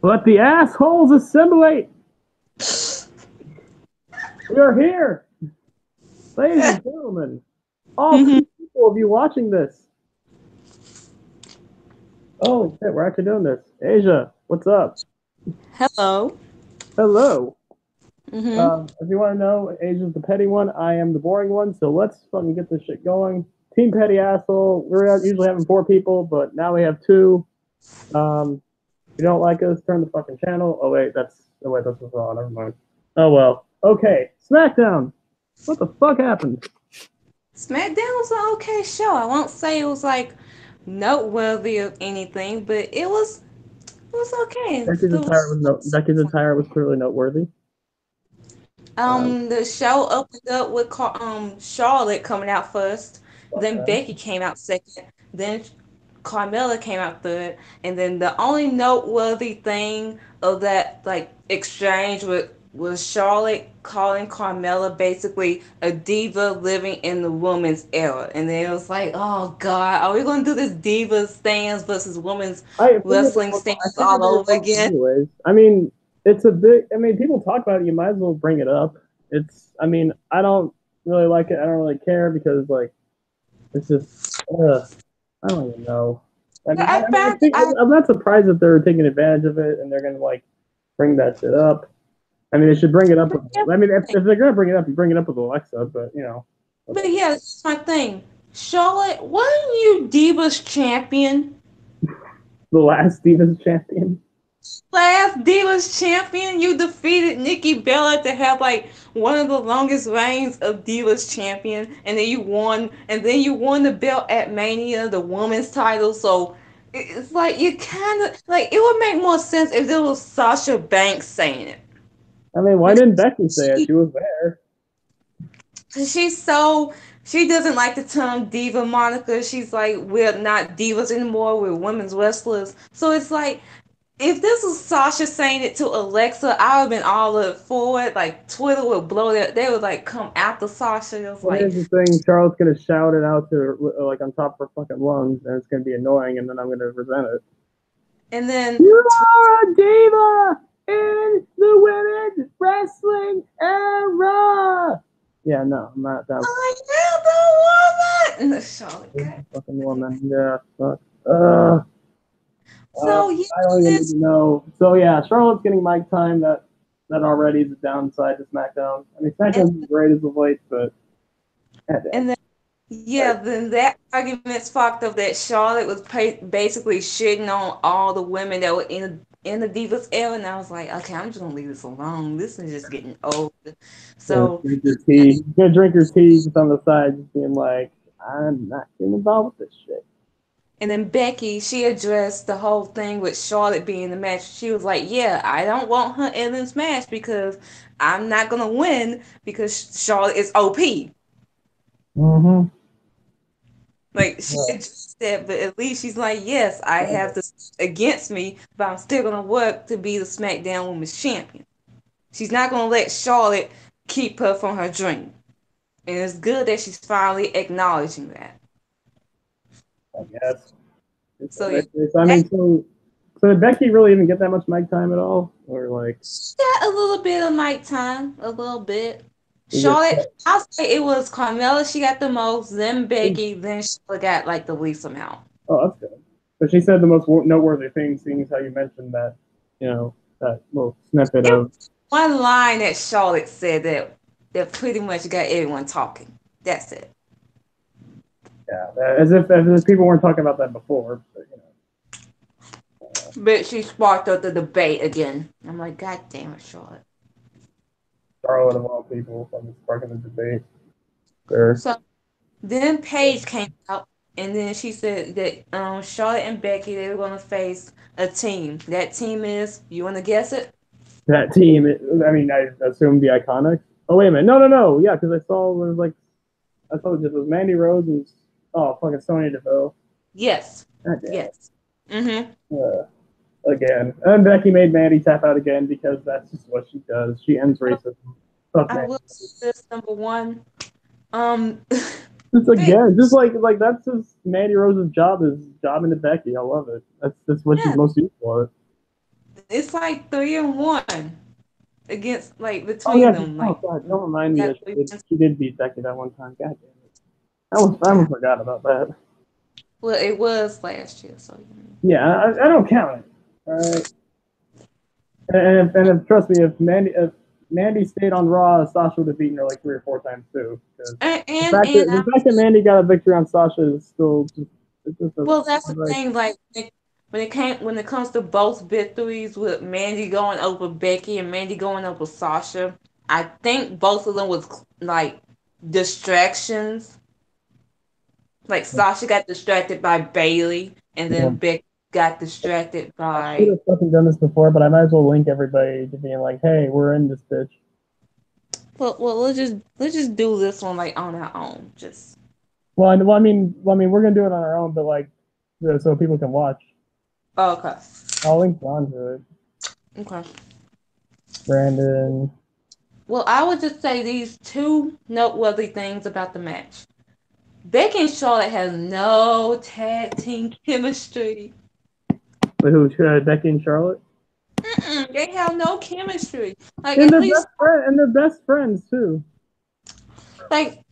Let the assholes assimilate. We are here, ladies and gentlemen. All two people of you watching this. Oh shit, we're actually doing this. Asia, what's up? Hello. Hello. Mm-hmm. If you want to know, Asia's the petty one. I am the boring one. So let's fucking get this shit going. Team petty asshole. We're usually having 4 people, but now we have 2. If you don't like us, turn the fucking channel. That's what's wrong. Never mind. Oh well. Okay, SmackDown. What the fuck happened? SmackDown was an okay show. I won't say it was like noteworthy of anything, but it was okay. Becky's attire was clearly noteworthy. The show opened up with Charlotte coming out first, then Okay. Becky came out second, then Carmella came out third, and then the only noteworthy thing of that like exchange with was Charlotte calling Carmella basically a diva living in the woman's era, and then it was like, oh God, are we gonna do this diva stands versus women's wrestling I stands figured all they over were again? anyways. I mean, it's a big. I mean, people talk about it. You might as well bring it up. It's. I mean, I don't really like it. I don't really care because like it's just. I don't even know. I But mean, I I found think I I'm not surprised that they're taking advantage of it and they're gonna like bring that shit up. I mean, they should bring it up. but, I mean, if they're gonna bring it up, you bring it up with Alexa. But you know, but whatever. yeah, that's my thing. Charlotte, why are you Divas champion? The last Divas champion. Last Divas champion, you defeated Nikki Bella to have like one of the longest reigns of Divas champion, and then you won the belt at Mania, the women's title. So it's like you kind of like it would make more sense if there was Sasha Banks saying it I mean, why didn't because Becky say it? she, She was there. she's so she doesn't like the term diva moniker. She's like we're not divas anymore. We're women's wrestlers. So it's like if this was Sasha saying it to Alexa, I would have been all up for it. Like Twitter would blow that. They would like come after Sasha. It was Well, like, here's the thing: Charlotte's gonna shout it out to her, like on top of her fucking lungs, and it's gonna be annoying, and then I'm gonna resent it. and then You are a diva in the women's wrestling era. Yeah, no, I'm not down for I am the woman. And the Charlotte this cut. fucking woman. Yeah, fuck. Uh, So yeah, I don't even need this to know. So yeah, Charlotte's getting mic time. That already is a downside to SmackDown. I mean, and, SmackDown's great as of late, but goddamn. and then yeah, then that argument's fucked up that Charlotte was basically shitting on all the women that were in the Divas era, and I was like, okay, I'm just gonna leave this alone. This is just getting old. So Drink your tea. You're gonna drink your tea just on the side, just being like, I'm not getting involved with this shit. And then Becky, she addressed the whole thing with Charlotte being the match. She was like, "Yeah, I don't want her in this match because I'm not gonna win because Charlotte is OP." Mm-hmm. Like she Yeah. addressed that, but at least she's like, "Yes, I have this against me, but I'm still gonna work to be the SmackDown Women's Champion." She's not gonna let Charlotte keep her from her dream, and it's good that she's finally acknowledging that. I guess. So yeah, I that mean, so did Becky really even get that much mic time at all, or like, got a little bit of mic time, a little bit. is it? Charlotte, I'll say it was Carmella. She got the most, then Becky, then Charlotte got like the least amount. Oh, that's good. But she said the most noteworthy thing, seeing as how you mentioned that, that little snippet It of, was one line that Charlotte said that pretty much got everyone talking. That's it. yeah, as if people weren't talking about that before. But, But she sparked up the debate again. I'm like, God damn it, Charlotte. Charlotte of all people, fucking sparking the debate. Sure. So then Paige came out, and then she said that Charlotte and Becky they were gonna face a team. That team is, you wanna guess it? That team, I mean, I assume the Iconics. Oh, wait a minute. No, no, no. Yeah, because I saw it was like, I thought it was Mandy Rose and, oh, fucking Sonya Deville. Yes. God damn it. Yes. Mm-hmm. Again. And Becky made Mandy tap out again because that's just what she does. She ends racism. Fuck I Mandy. will say this number one. Um, Just they, again, just like that's just Mandy Rose's job is jobbing to Becky. I love it. That's what she's yeah, most useful at. It's like 3-1 against like Oh between yeah. them. Oh Like god, don't remind me got that three wins. she did beat Becky that one time. God damn it. I almost forgot about that. Well, it was last year, so Yeah, I don't count it. All right. And if, trust me, if Mandy stayed on Raw, Sasha would have beaten her like 3 or 4 times too. Because and the fact that Mandy got a victory on Sasha is still just it just doesn't well, that's the right. thing. Like when it comes to both victories with Mandy going over Becky and Mandy going over Sasha, I think both of them was like distractions. Like Sasha got distracted by Bailey, and Yeah. then Becky got distracted I should by. have fucking done this before, but I might as well link everybody to being like, "Hey, we're in this bitch." Well, let's just do this one like on our own. Just We're gonna do it on our own, but like, so people can watch. okay, I'll link John to it. okay. Brandon. Well, I would just say these two noteworthy things about the match. Becky and Charlotte has no tag team chemistry. Wait, who? Becky and Charlotte. They have no chemistry. Like And at they're least, best friends too. like,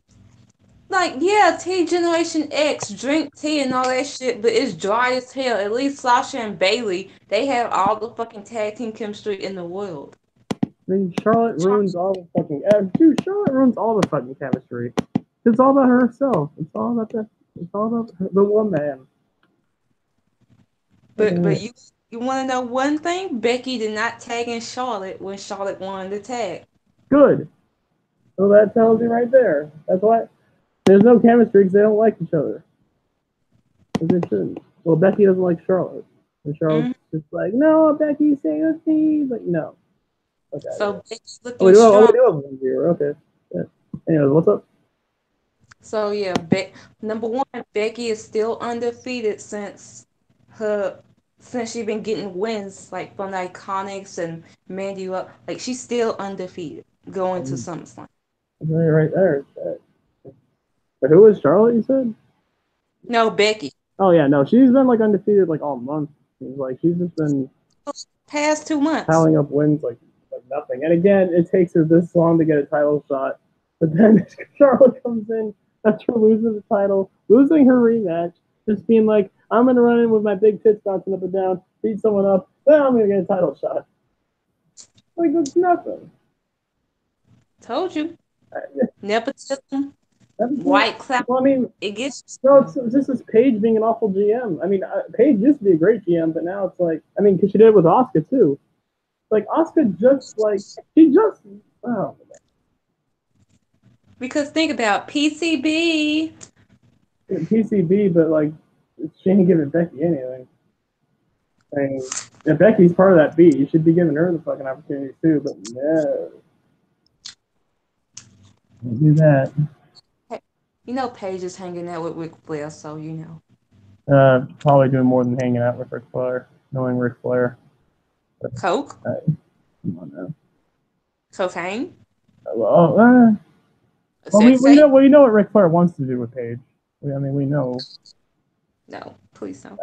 yeah, T Generation X drink tea and all that shit, but it's dry as hell. At least Sasha and Bailey, they have all the fucking tag team chemistry in the world. I mean, Charlotte ruins all the fucking. Dude, Charlotte ruins all the fucking chemistry. It's all about herself. It's all about the. It's all about the woman. But you want to know one thing? Becky did not tag in Charlotte when Charlotte wanted to tag. Good. So that tells you right there. That's why there's no chemistry because they don't like each other. Because they shouldn't. Well, Becky doesn't like Charlotte. And Charlotte's just like, no, Becky, stay with me. He's like, no. Okay. So Yeah. Becky's Oh, we looking do. Oh, we strong. do have one viewer. Okay. Yeah. Anyways, what's up? So yeah, number one, Becky is still undefeated her since she been getting wins like from the Iconics and Mandy up. Like she's still undefeated going to SummerSlam. Right there. But who is Charlotte? You said? No, Becky. Oh yeah, no, she's been like undefeated like all month. She's just been Past 2 months. piling up wins like nothing. And again, it takes her this long to get a title shot. But then Charlotte comes in after losing the title, losing her rematch, just being like, I'm gonna run in with my big tits bouncing up and down, beat someone up, then I'm gonna get a title shot. Like that's nothing. Told you. Nepotism, That's, white cloud. well, I mean, It gets. no, it's just as Paige being an awful GM. I mean, Paige used to be a great GM, but now it's like, I mean, because she did it with Oscar too. Like Oscar just like she just oh Because think about PCB. PCB, but like she ain't giving Becky anything. I mean, if Becky's part of that beat, you should be giving her the fucking opportunity too. But no, don't do that. You know Paige is hanging out with Ric Flair, so you know. Probably doing more than hanging out with Ric Flair, knowing Ric Flair. But, Coke? come on now. Cocaine? Well, Sex we tape? know what Ric Flair wants to do with Paige. I mean, we know. No, please don't.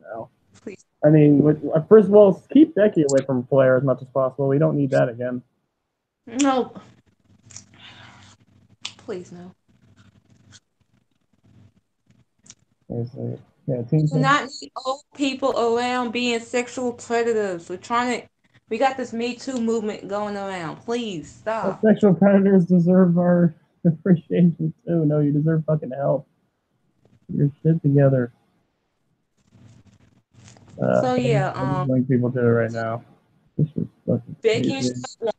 No. Please. I mean, first of all, keep Becky away from Flair as much as possible. We don't need that again. No. Please no. Yeah, We do not need old people around being sexual predators. We got this Me Too movement going around. Please stop. sexual predators deserve our appreciation too. No, you deserve fucking help. Get your shit together. So I'm yeah, just link people to it right now. This is fucking Becky and crazy. Charlotte,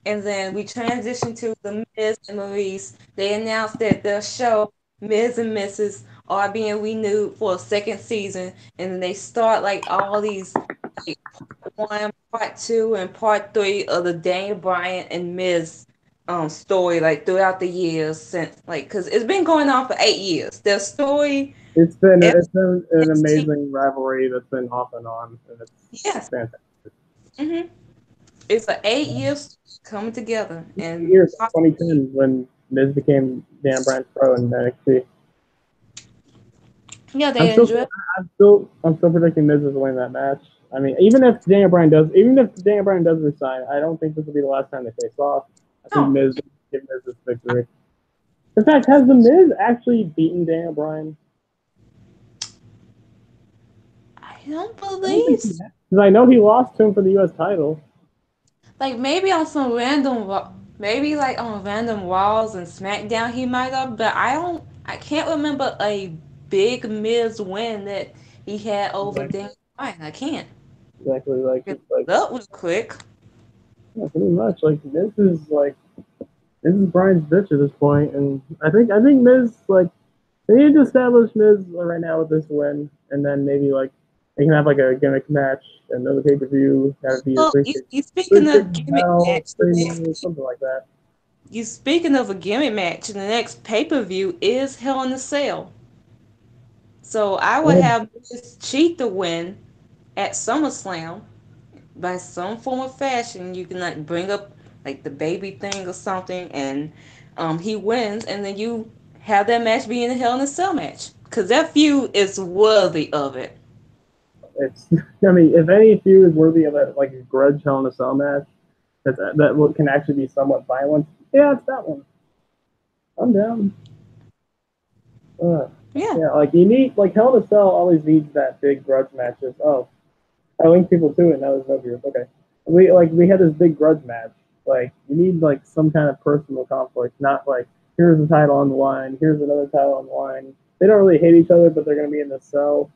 and then we transition to the Miz and Maurice. They announced that their show Miz and Mrs. are being renewed for a second season, and then they start like all these like part 1, part 2, and part 3 of the Daniel Bryan and Miz story like throughout the years since like because it's been going on for 8 years. Their story. It's been Every an amazing rivalry that's been off and on, and it's yes. fantastic. It's an 8 years coming together, and Years 2010 when Miz became Dan Bryan's pro in NXT. yeah, I'm they still enjoy. I'm still predicting Miz is winning that match. I mean, even if Daniel Bryan does resign, I don't think this will be the last time they face off. I think No, Miz will give Miz this victory. In fact, has the Miz actually beaten Daniel Bryan? I don't I don't think believe. he has. Because I know he lost to him for the U.S. title. Like maybe on some maybe like on random Raws and SmackDown he might have, but I can't remember a big Miz win that he had over Exactly. Daniel Bryan. I can't. Exactly. Like Get it's like that real quick. yeah, pretty much like this is Bryan's bitch at this point, and I think Miz like they need to establish Miz right now with this win, and then maybe like they can have like a gimmick match, another pay per view, have it be a Well, you three speaking six of gimmick bell, match, the premium, next something like that. you speaking of a gimmick match, the next pay per view is Hell in a Cell. So I would Yeah, have Miz cheat the win at SummerSlam by some form of fashion. You can like bring up like the baby thing or something, and he wins, and then you have that match be in a Hell in a Cell match because that feud is worthy of it. it's I mean if any feud is worthy of a like a grudge Hell in a Cell match that can actually be somewhat violent, yeah, it's that one. I'm down. Uh, Yeah, yeah, like you need like Hell in a Cell always needs that big grudge matches. Oh, I linked people to it. Now there's no viewers. Okay, we had this big grudge match. Like you need like some kind of personal conflict, not like here's the title on the line, here's another title on the line. They don't really hate each other, but they're gonna be in the cell.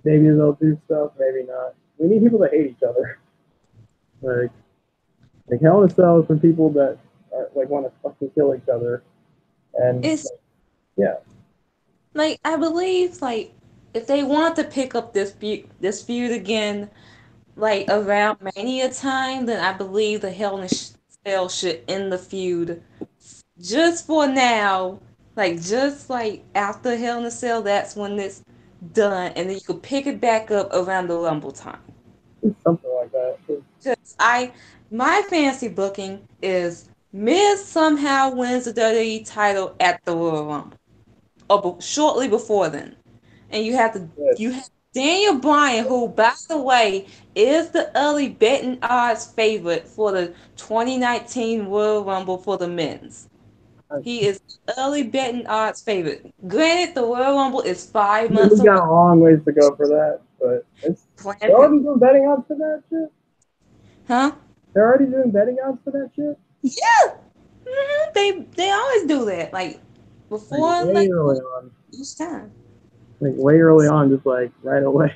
Maybe they'll do stuff, maybe not. We need people that hate each other. Like Hell in a Cell is for people that are, like want to fucking kill each other. And it's yeah, like I believe like if they want to pick up this feud again like around Mania time, then I believe the Hell in a Cell should end the feud just for now, like just like after Hell in a Cell, that's when it's done, and then you could pick it back up around the Rumble time. something like that. Just my fancy booking is Miz somehow wins the WWE title at the Royal Rumble, or shortly before then, and you have Daniel Bryan, who by the way is the early betting odds favorite for the 2019 Royal Rumble for the men's. He is early betting odds favorite. Granted, the Royal Rumble is 5 months We away. got a long ways to go for that, but they're Plan, already doing betting odds for that shit. huh? They're already doing betting odds for that shit. Yeah. They always do that. Like Like before, way like early on, each time. like way early on, just like right away.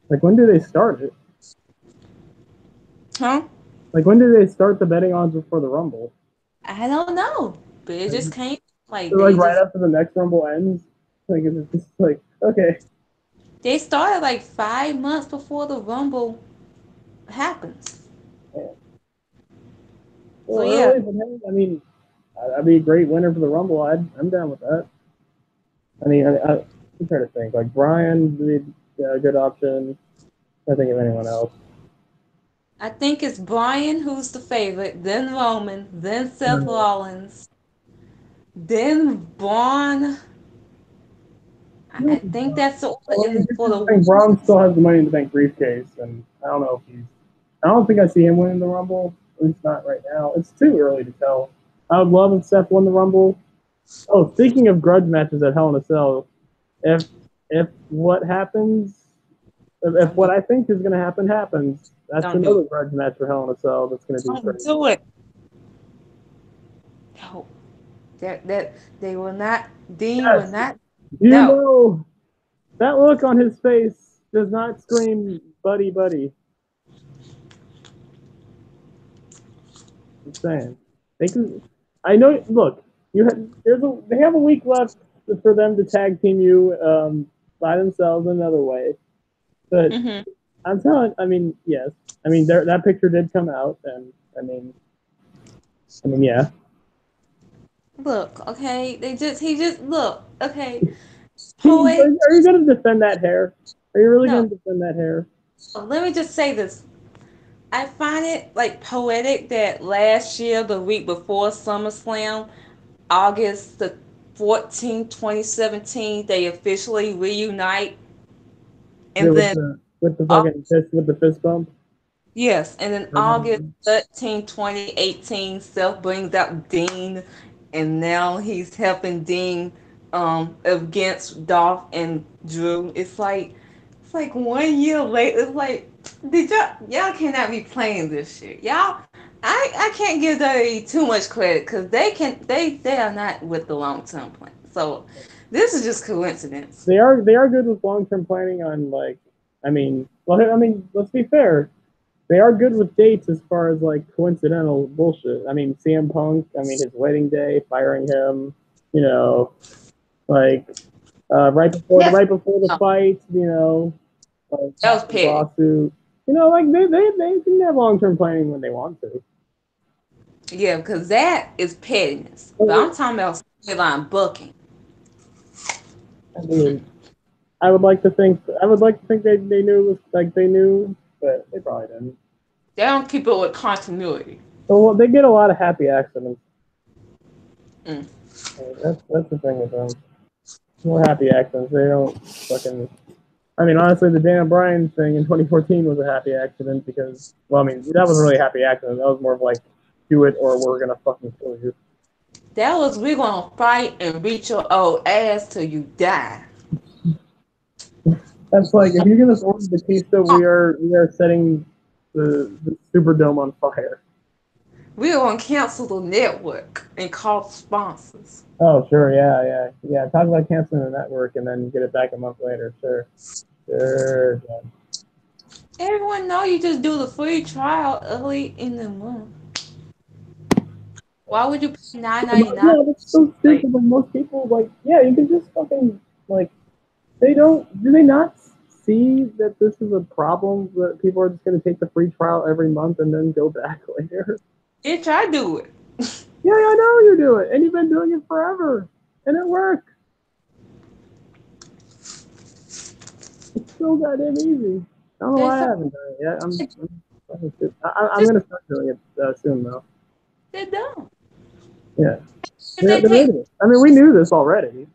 Like when do they start it? Huh? Like when do they start the betting odds before the Rumble? I don't know, but it Like, just came. Like like they right just after the next Rumble ends. Like it's just like okay, they started like 5 months before the Rumble happens. man, a So little yeah, early, but hey, I mean, I'd be a great winner for the Rumble. I'm down with that. I mean, I'm trying to think. Like Brian would be a good option. I think of anyone else. I think it's Bryan who's the favorite, then Roman, then Seth Uh, Rollins, then Braun. I think that's the order. Well, And then for the I think Braun women's, still has the Money in the Bank briefcase, and I don't know if he's. I don't think I see him winning the Rumble. At least not right now. It's too early to tell. I would love if Seth won the Rumble. Oh, speaking of grudge matches at Hell in a Cell, if if what happens, if don't do what it. I think is going to happen happens, that's Don't do another it. grudge match for Hell in a Cell. That's going to be Don't crazy. do it. No, that they will not. Dean will Yes, not. you No. know that look on his face does not scream buddy buddy. I'm saying they can. I know. Look, they have a week left for them to tag team you by themselves another way. But Hmm. I'm telling. I mean, yes. I mean, that picture did come out, and yeah. Look, okay. He just look, okay. Poet. Are you going to defend that hair? Are you really No. going to defend that hair? Let me just say this. I find it like poetic that last year, the week before SummerSlam, August the 14th, 2017, they officially reunite, Is it and with then the? with the Au- fucking fist bump. yes, and then August 13, 2018, Seth brings out Dean, and now he's helping Dean against Dolph and Drew. It's like 1 year later. It's like, did y'all cannot be playing this shit. Y'all, I can't give WWE too much credit because they are not with the long term plan. So this is just coincidence. They are good with long term planning on like let's be fair. They are good with dates as far as like coincidental bullshit. I mean CM Punk, I mean his wedding day, firing him, you know, like Yes, right before the fight, like that was his petty. lawsuit. Like they can have long term planning when they want to. Yeah, because that is pettiness. But But, I'm talking about storyline booking. I mean, I would like to think they knew it was like they knew, but they probably didn't. They don't keep it with continuity. Well, they get a lot of happy accidents. Mm. That's the thing with them. More happy accidents. They don't fucking. I mean, honestly, the Daniel Bryan thing in 2014 was a happy accident because, well, I mean, that was really a happy accident. That was more of like, do it or we're gonna fucking kill you. That was we're gonna fight and beat your old ass till you die. That's like if you're gonna order Batista, we are setting the Superdome on fire. We're gonna cancel the network and call sponsors. Oh, sure, yeah. Talk about canceling the network and then get it back a month later. Sure. Yeah. Everyone know you just do the free trial early in the month. Why would you pay $9.99? Yeah, that's so Like, stupid. Like most people, like, yeah, you can just fucking like they don't. Do they not see that this is a problem that people are just going to take the free trial every month and then go back later? bitch, I do it. Yeah, I know you do it, and you've been doing it forever, and it works. It's so goddamn easy. I don't know They why I so haven't done it yet. I'm going to start doing it soon, though. they're dumb. Yeah, If they they're take, idiots. I mean, we knew this already.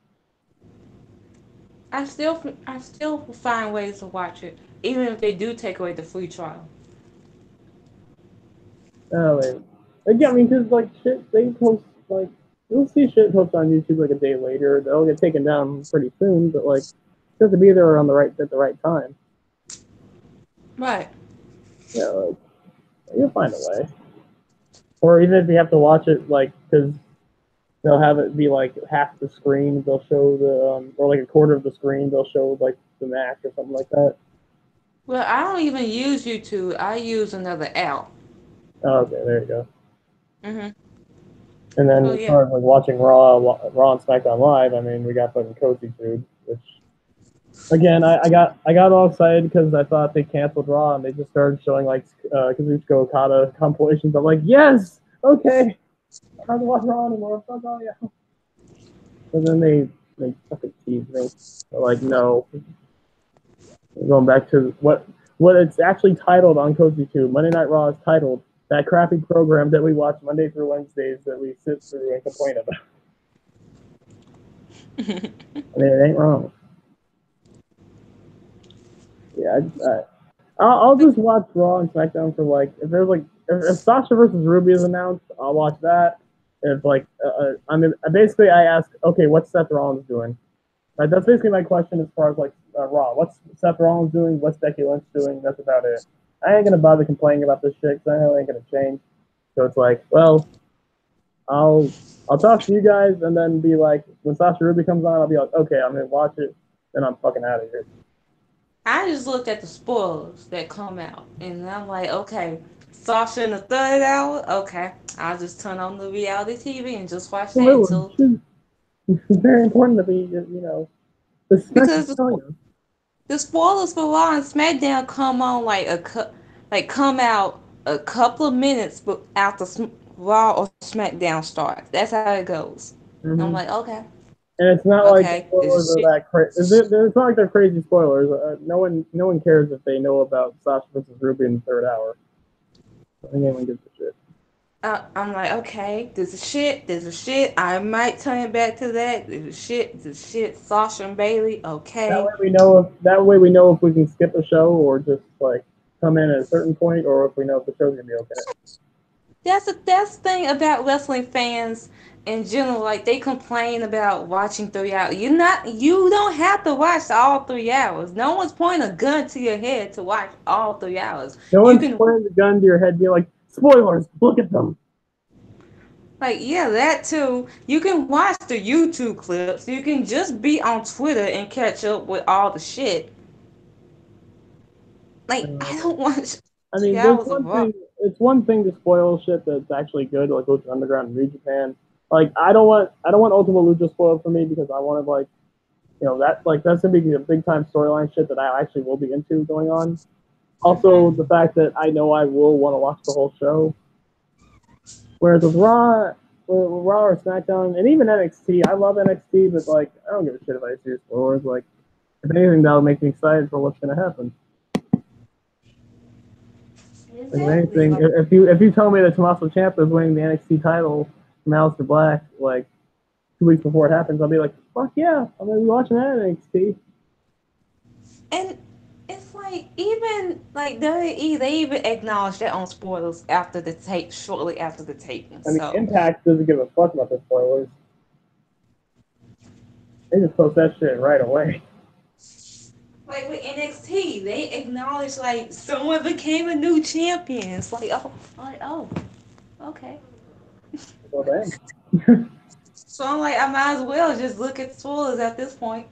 I still will find ways to watch it, even if they do take away the free trial. Oh, wait. Like, yeah, I mean, because, like, shit, they post, like, you'll see shit post on YouTube, like, a day later. They'll get taken down pretty soon, but, like, you have to be there at the right time. Right. Yeah, like, you'll find a way. Or even if you have to watch it, like, because they'll have it be, like, half the screen, they'll show or, like, a quarter of the screen, they'll show, like, the match or something like that. Well, I don't even use YouTube. I use another app. Oh, okay, there you go. Mhm. And then So as yeah. far as, like, watching Raw and SmackDown Live, I mean, we got fucking Cozy Food, which again, I got all excited because I thought they canceled Raw and they just started showing like Kazuchika Okada compilations. I'm like, yes, okay, I don't have to watch Raw anymore. Fuck all yeah. And then they fucking teased me. They're like, no, we're going back to what it's actually titled on Cozy 2. Monday Night Raw is titled that crappy program that we watch Monday through Wednesdays that we sit through and complain about. I mean, it ain't wrong. Yeah, I'll just watch Raw and SmackDown for like if there's like if Sasha versus Ruby is announced, I'll watch that. If like I mean basically I ask, okay, what's Seth Rollins doing? That's basically my question as far as like Raw. What's Seth Rollins doing? What's Becky Lynch doing? That's about it. I ain't gonna bother complaining about this shit because I know it ain't gonna change. So it's like, well, I'll talk to you guys and then be like, when Sasha Ruby comes on, I'll be like, okay, I'm gonna watch it, then I'm fucking out of here. I just looked at the spoilers that come out, and I'm like, okay, Sasha in the third hour. Okay, I'll just turn on the reality TV and just watch that Well, until it's very important to be, respect the because failure. the spoilers for Raw and SmackDown come on come out a couple of minutes after Raw or SmackDown starts. That's how it goes. And I'm Mm-hmm. like, okay, And it's not like the okay, this spoilers is are shit. that crazy. It's not like they're crazy spoilers. No one cares if they know about Sasha versus Ruby in the third hour. I think anyone gives a shit. I'm like, okay, this is shit. This is shit. I might turn it back to that. This is shit. This is shit. Sasha and Bailey. Okay. That way we know if we can skip a show or just like come in at a certain point, or if we know if the show's gonna be okay. That's the thing about wrestling fans in general. Like they complain about watching 3 hours. You don't have to watch all 3 hours. No one's pointing a gun to your head to watch all 3 hours. No You one's can pointing the gun to your head, being like, "Spoilers! Look at them." like yeah, that too. You can watch the YouTube clips. You can just be on Twitter and catch up with all the shit. Like Uh, I don't watch I three mean, there's hours of one Raw. thing. It's one thing to spoil shit that's actually good, like Lucha Underground and New Japan. Like, I don't want Ultima Lucha spoiled for me because I want to like, that's gonna be a big time storyline shit that I actually will be into going on. Also, the fact that I know I will want to watch the whole show. Whereas with Raw or SmackDown, and even NXT, I love NXT, but like, I don't give a shit if I see spoilers. Like, if anything, that'll make me excited for what's gonna happen. Like, if Exactly. anything, Like if you tell me that Tommaso Ciampa is winning the NXT title from Aleister Black like 2 weeks before it happens, I'll be like, fuck yeah, I'm gonna be watching that NXT. and it's like even like WWE, they even acknowledge their own spoilers after the tape, shortly after the taping. I mean, So Impact doesn't give a fuck about the spoilers. They just post that shit right away. like with NXT, they acknowledge like someone became a new champion. It's like oh, okay. Well, damn. So I'm like, I might as well just look at spoilers at this point.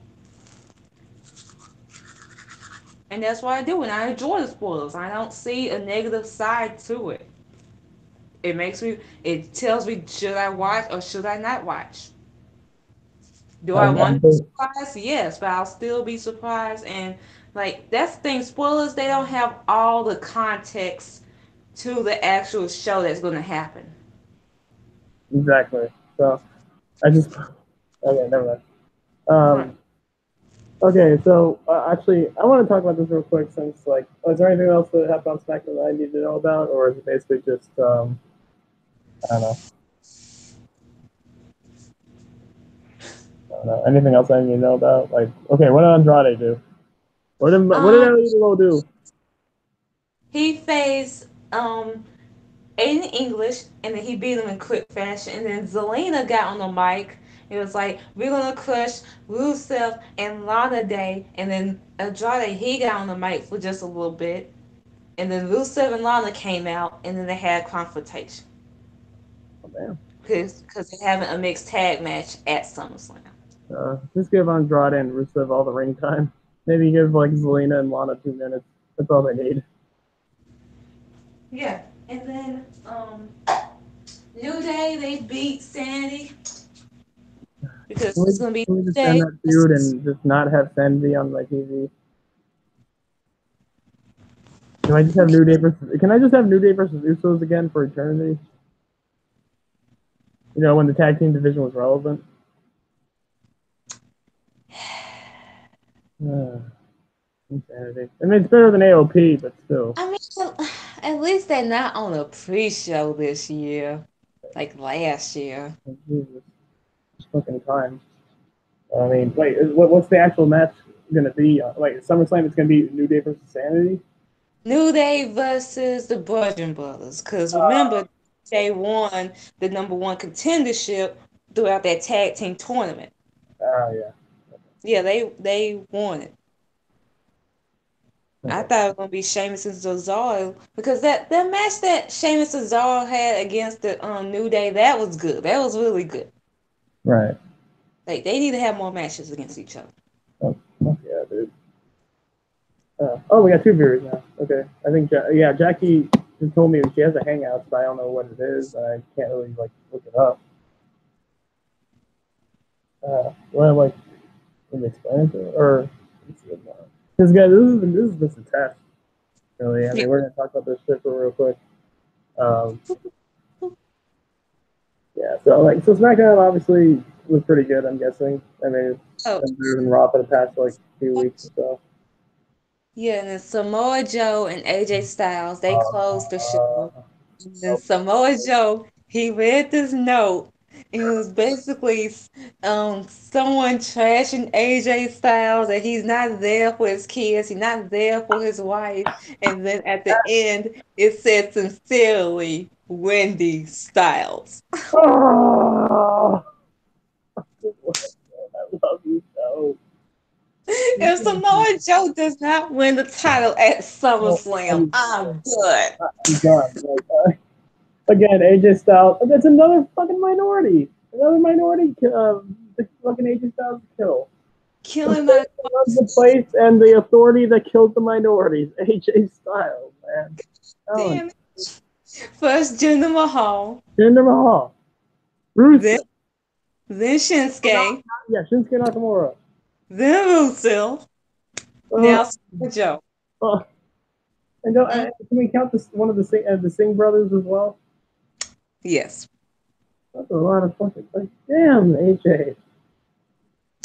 And that's what I do, and I enjoy the spoilers. I don't see a negative side to it. It tells me, should I watch or should I not watch? Do I I'm, want I'm to be just, surprised? Yes, but I'll still be surprised. And like that's the thing, spoilers they don't have all the context to the actual show that's going to happen. exactly. So I just okay, never mind. Right. Okay, so actually, I want to talk about this real quick. Since is there anything else that happened on SmackDown that I need to know about, or is it basically just I don't know, I don't know anything else I need to know about? Like, okay, what did Andrade do? What did Um, El Idolo do? he faced Aiden English, and then he beat him in quick fashion. And then Zelina got on the mic. It was like, we're gonna crush Rusev and Lana Day. And then Andrade, he got on the mic for just a little bit. And then Rusev and Lana came out, and then they had confrontation. Oh, damn. Because they're having a mixed tag match at SummerSlam. Just give Andrade and Rusev all the ring time. Maybe give like Zelina and Lana 2 minutes. That's all they need. Yeah. And then New Day, they beat Sandy because Can we, it's gonna be can we New just end Day that feud versus and just not have Sanity on my TV? Can I just have New Day versus? Can I just have New Day versus Usos again for eternity? When the tag team division was relevant. Uh, Insanity. I mean, it's better than AOP, but still. I mean, at least they're not on a pre-show this year, like last year. Jesus, it's fucking time. I mean, wait, what's the actual match gonna be? Wait, SummerSlam, it's gonna be New Day versus Sanity. New Day versus the Bludgeon Brothers, because Uh, remember, they won the number one contendership throughout that tag team tournament. yeah. Yeah, they won it. I Okay. thought it was gonna be Sheamus and Cesaro because that match that Sheamus and Cesaro had against the New Day, that was good. That was really good. Right. Like they need to have more matches against each other. Oh, yeah, dude. We got two viewers now. Okay. I think, yeah, Jackie just told me she has a hangout, but I don't know what it is. I can't really like look it up. Well, like, can you explain it to her? Or because guys, this is just a test, really. I Yeah. mean, we're gonna talk about this shit for real quick. Um, yeah. So SmackDown obviously was pretty good. I'm guessing. I mean, it's Oh, been better than Raw for the past like few weeks or so. yeah, and then Samoa Joe and AJ Styles they closed the Uh, show. And Samoa Joe, he read this note. It was basically someone trashing AJ Styles that he's not there for his kids, he's not there for his wife. And then at the end, it said sincerely, Wendy Styles. Oh, I love you so. If Samoa Joe does not win the title at Oh, SummerSlam, I'm good. I'm done. Like, again, AJ Styles. That's another fucking minority. Another minority. The fucking AJ Styles kill. The Killing place my that runs the place and the authority that killed the minorities. AJ Styles, man. Oh, damn it. First Jinder Mahal, Jinder Mahal. then Rusev. Shinsuke, Yeah, Shinsuke Nakamura. then Rusev, Uh, now Samoa Joe. uh, and don't, Mm, can we count this one of the Singh brothers as well? yes. That's a lot of fucking. Like, damn, AJ.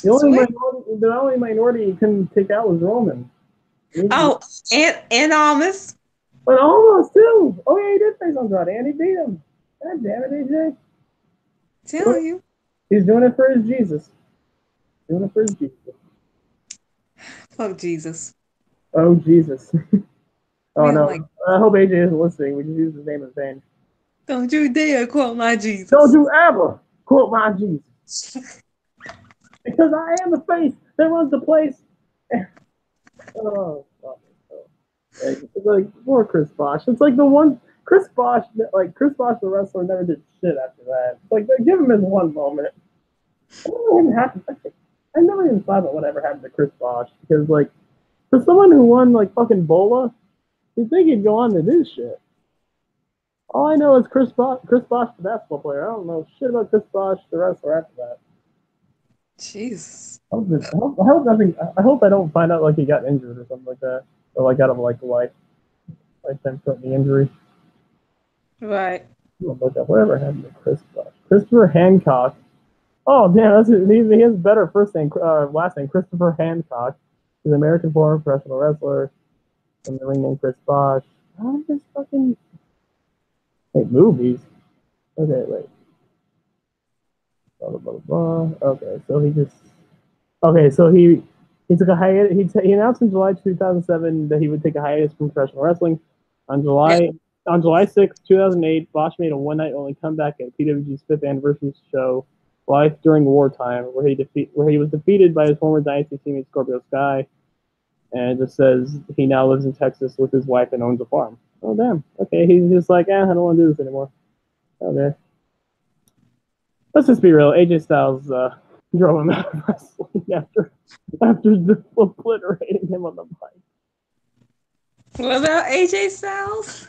Sweet. The only minority he couldn't take out was Roman. Oh, and Almas. But almost too. Oh yeah, he did face Andrade, and he beat him. God damn it, AJ. Tell you. He's doing it for his Jesus. Doing it for his Jesus. Fuck Jesus. Oh Jesus. Oh We don't like, no. I hope AJ isn't listening. We just use his name in vain. don't you dare quote my Don't Jesus. you ever quote my Jesus. Because I am the face that runs the place. Oh, fuck. It's like poor Chris Bosh. It's like the one Chris Bosh, like Chris Bosh, the wrestler, never did shit after that. It's like give him his one moment. I don't even have to. I never even thought about whatever happened to Chris Bosh because, like, for someone who won like fucking Bola, you'd think he'd go on to do shit. All I know is Chris Bosh, the basketball player. I don't know shit about Chris Bosh, the wrestler after that. Jesus. I hope nothing. I hope I don't find out like he got injured or something like that, or like out of like lifetime threatening injury. Right. Look up whatever happened to Chris Bosh. Christopher Hancock. Oh damn, he has better first name, last name. Christopher Hancock. He's an American former professional wrestler. And the ring name Chris Bosh. How did this fucking movies? Okay, wait. Blah blah blah blah. Okay, so he just. Okay, so he took a hiatus. He announced in July 2007 that he would take a hiatus from professional wrestling. On Yeah. July 6, 2008, Bosch made a one-night only comeback at PWG's fifth anniversary show, Life During Wartime, where he was defeated by his former Dynasty teammate Scorpio Sky, and it just says he now lives in Texas with his wife and owns a farm. Oh damn. Okay, he's just like, I don't want to do this anymore. Okay. Let's just be real. AJ Styles drove him out of wrestling after obliterating him on the mic. What about AJ Styles?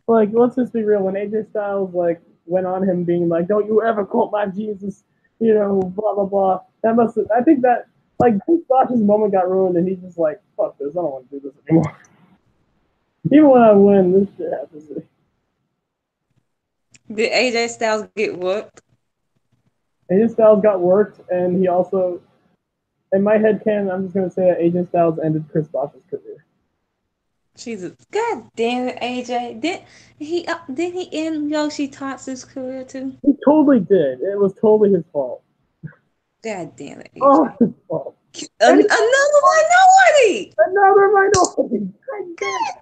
Like, let's just be real. When AJ Styles like went on him being like, "Don't you ever quote my Jesus," blah blah blah. That must. I think that like Chris Bosh's moment got ruined, and he's just like, "Fuck this! I don't want to do this anymore." Even when I win, this shit happens to me. Did AJ Styles get whooped? AJ Styles got worked, and he also, in my head canon, I'm just gonna say that AJ Styles ended Chris Bosh's career. Jesus. God damn it, AJ. Did he end Yoshi Tatsu's career too? He totally did. It was totally his fault. God damn it, Oh, AJ. his fault. Another minority. Another minority. God damn.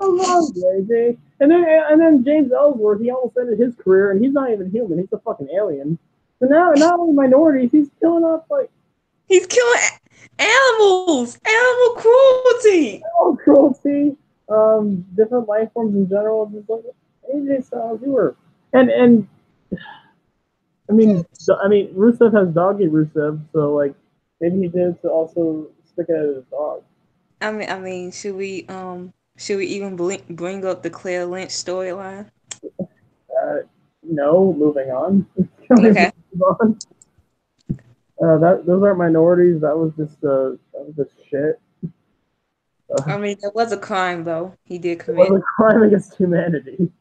I love AJ. And then James Ellsworth, he almost ended his career, and he's not even human. He's a fucking alien. So now, not only minorities, he's killing off like He's killing animals. Animal cruelty. animal cruelty, different life forms in general. Just like AJ Styles, you were, and I mean, Rusev has doggy Rusev, so like maybe he did to also stick it at his dog. I mean, should we even bring up the Claire Lynch storyline? No, moving on. Can we Okay. move on? Those aren't minorities. That was just shit. I mean, that was a crime though. He did It was commit. a crime against humanity.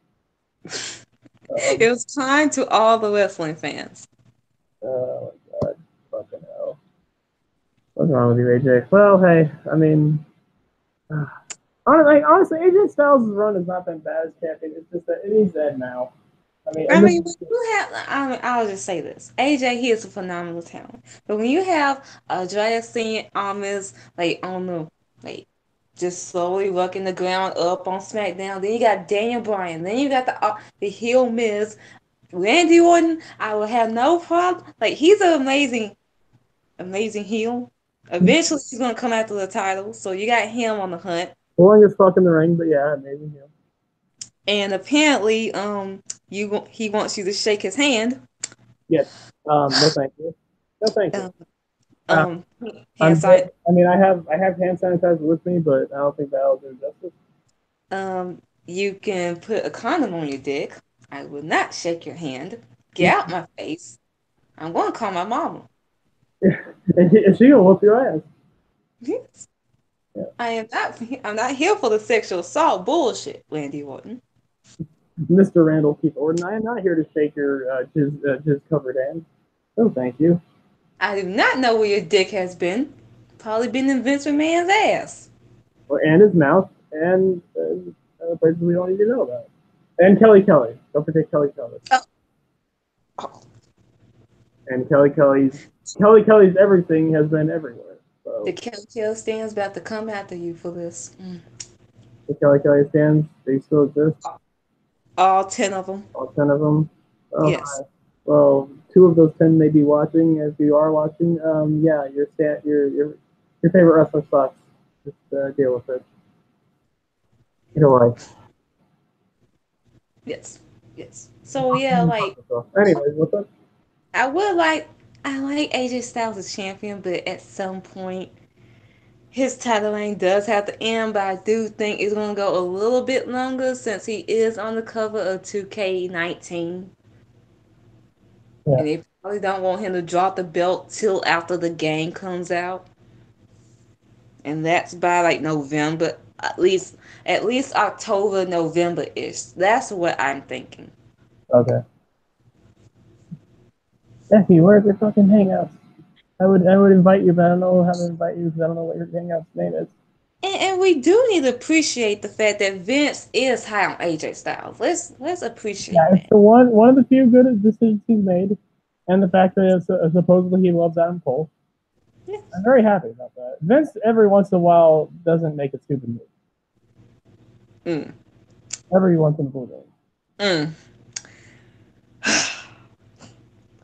It was kind to all the wrestling fans. Oh my god, fucking hell. What's wrong with you, AJ? Well, hey, I mean, Honestly, AJ Styles' run has not been bad as champion. It's just that it needs to end now. I mean, I and this mean, when you have, I'll just say this: AJ, he is a phenomenal talent. But when you have Andreas Cien Almas, like on the like just slowly working the ground up on SmackDown, then you got Daniel Bryan, then you got the heel Miz, Randy Orton. I will have no problem. Like he's an amazing heel. Eventually, he's gonna come after the title, so you got him on the hunt. longest fuck in the ring, but yeah, maybe. Yeah. And apparently, he wants you to shake his hand. Yes. No, thank you. No, thank you. Um, Uh, um, hand I'm good. sign. I mean, I have hand sanitizer with me, but I don't think that'll do justice. You can put a condom on your dick. I will not shake your hand. Get out my face. I'm going to call my mama. And she gonna whoop your ass. Yes. Yeah. I'm not here for the sexual assault bullshit, Randy Orton. Mr. Randall Keith Orton, I am not here to shake your jizz covered hand. No, thank you. I do not know where your dick has been. Probably been in Vince McMahon's ass. And his mouth, and places we don't need to know about. And Kelly Kelly. Don't forget Kelly Kelly. Oh, oh. And Kelly Kelly's everything has been everywhere. The So Telltale stands about to come after you for this. the Kelly Kelly stands, they still exist. All 10 of them. All 10 of them. Oh, Yes. hi. Well, 2 of those 10 may be watching. If you are watching, yeah, your favorite wrestler sucks. Just deal with it. Get a life. Yes. Yes. So yeah, like Anyways, what's up? I like AJ Styles as champion, but at some point his title reign does have to end, but I do think it's gonna go a little bit longer since he is on the cover of 2K19. Yeah. And they probably don't want him to drop the belt till after the game comes out. And that's by like November, at least October, November ish. That's what I'm thinking. Okay. Becky, where's your fucking hangouts? I would invite you, but I don't know how to invite you because I don't know what your hangout's name is. And we do need to appreciate the fact that Vince is high on AJ Styles. Let's Yeah, appreciate it's that. the one of the few good decisions he's made, and the fact that supposedly he loves Adam Cole. Yeah. I'm very happy about that. Vince every once in a while doesn't make a stupid move. Mm. Every once in a blue moon. Mm.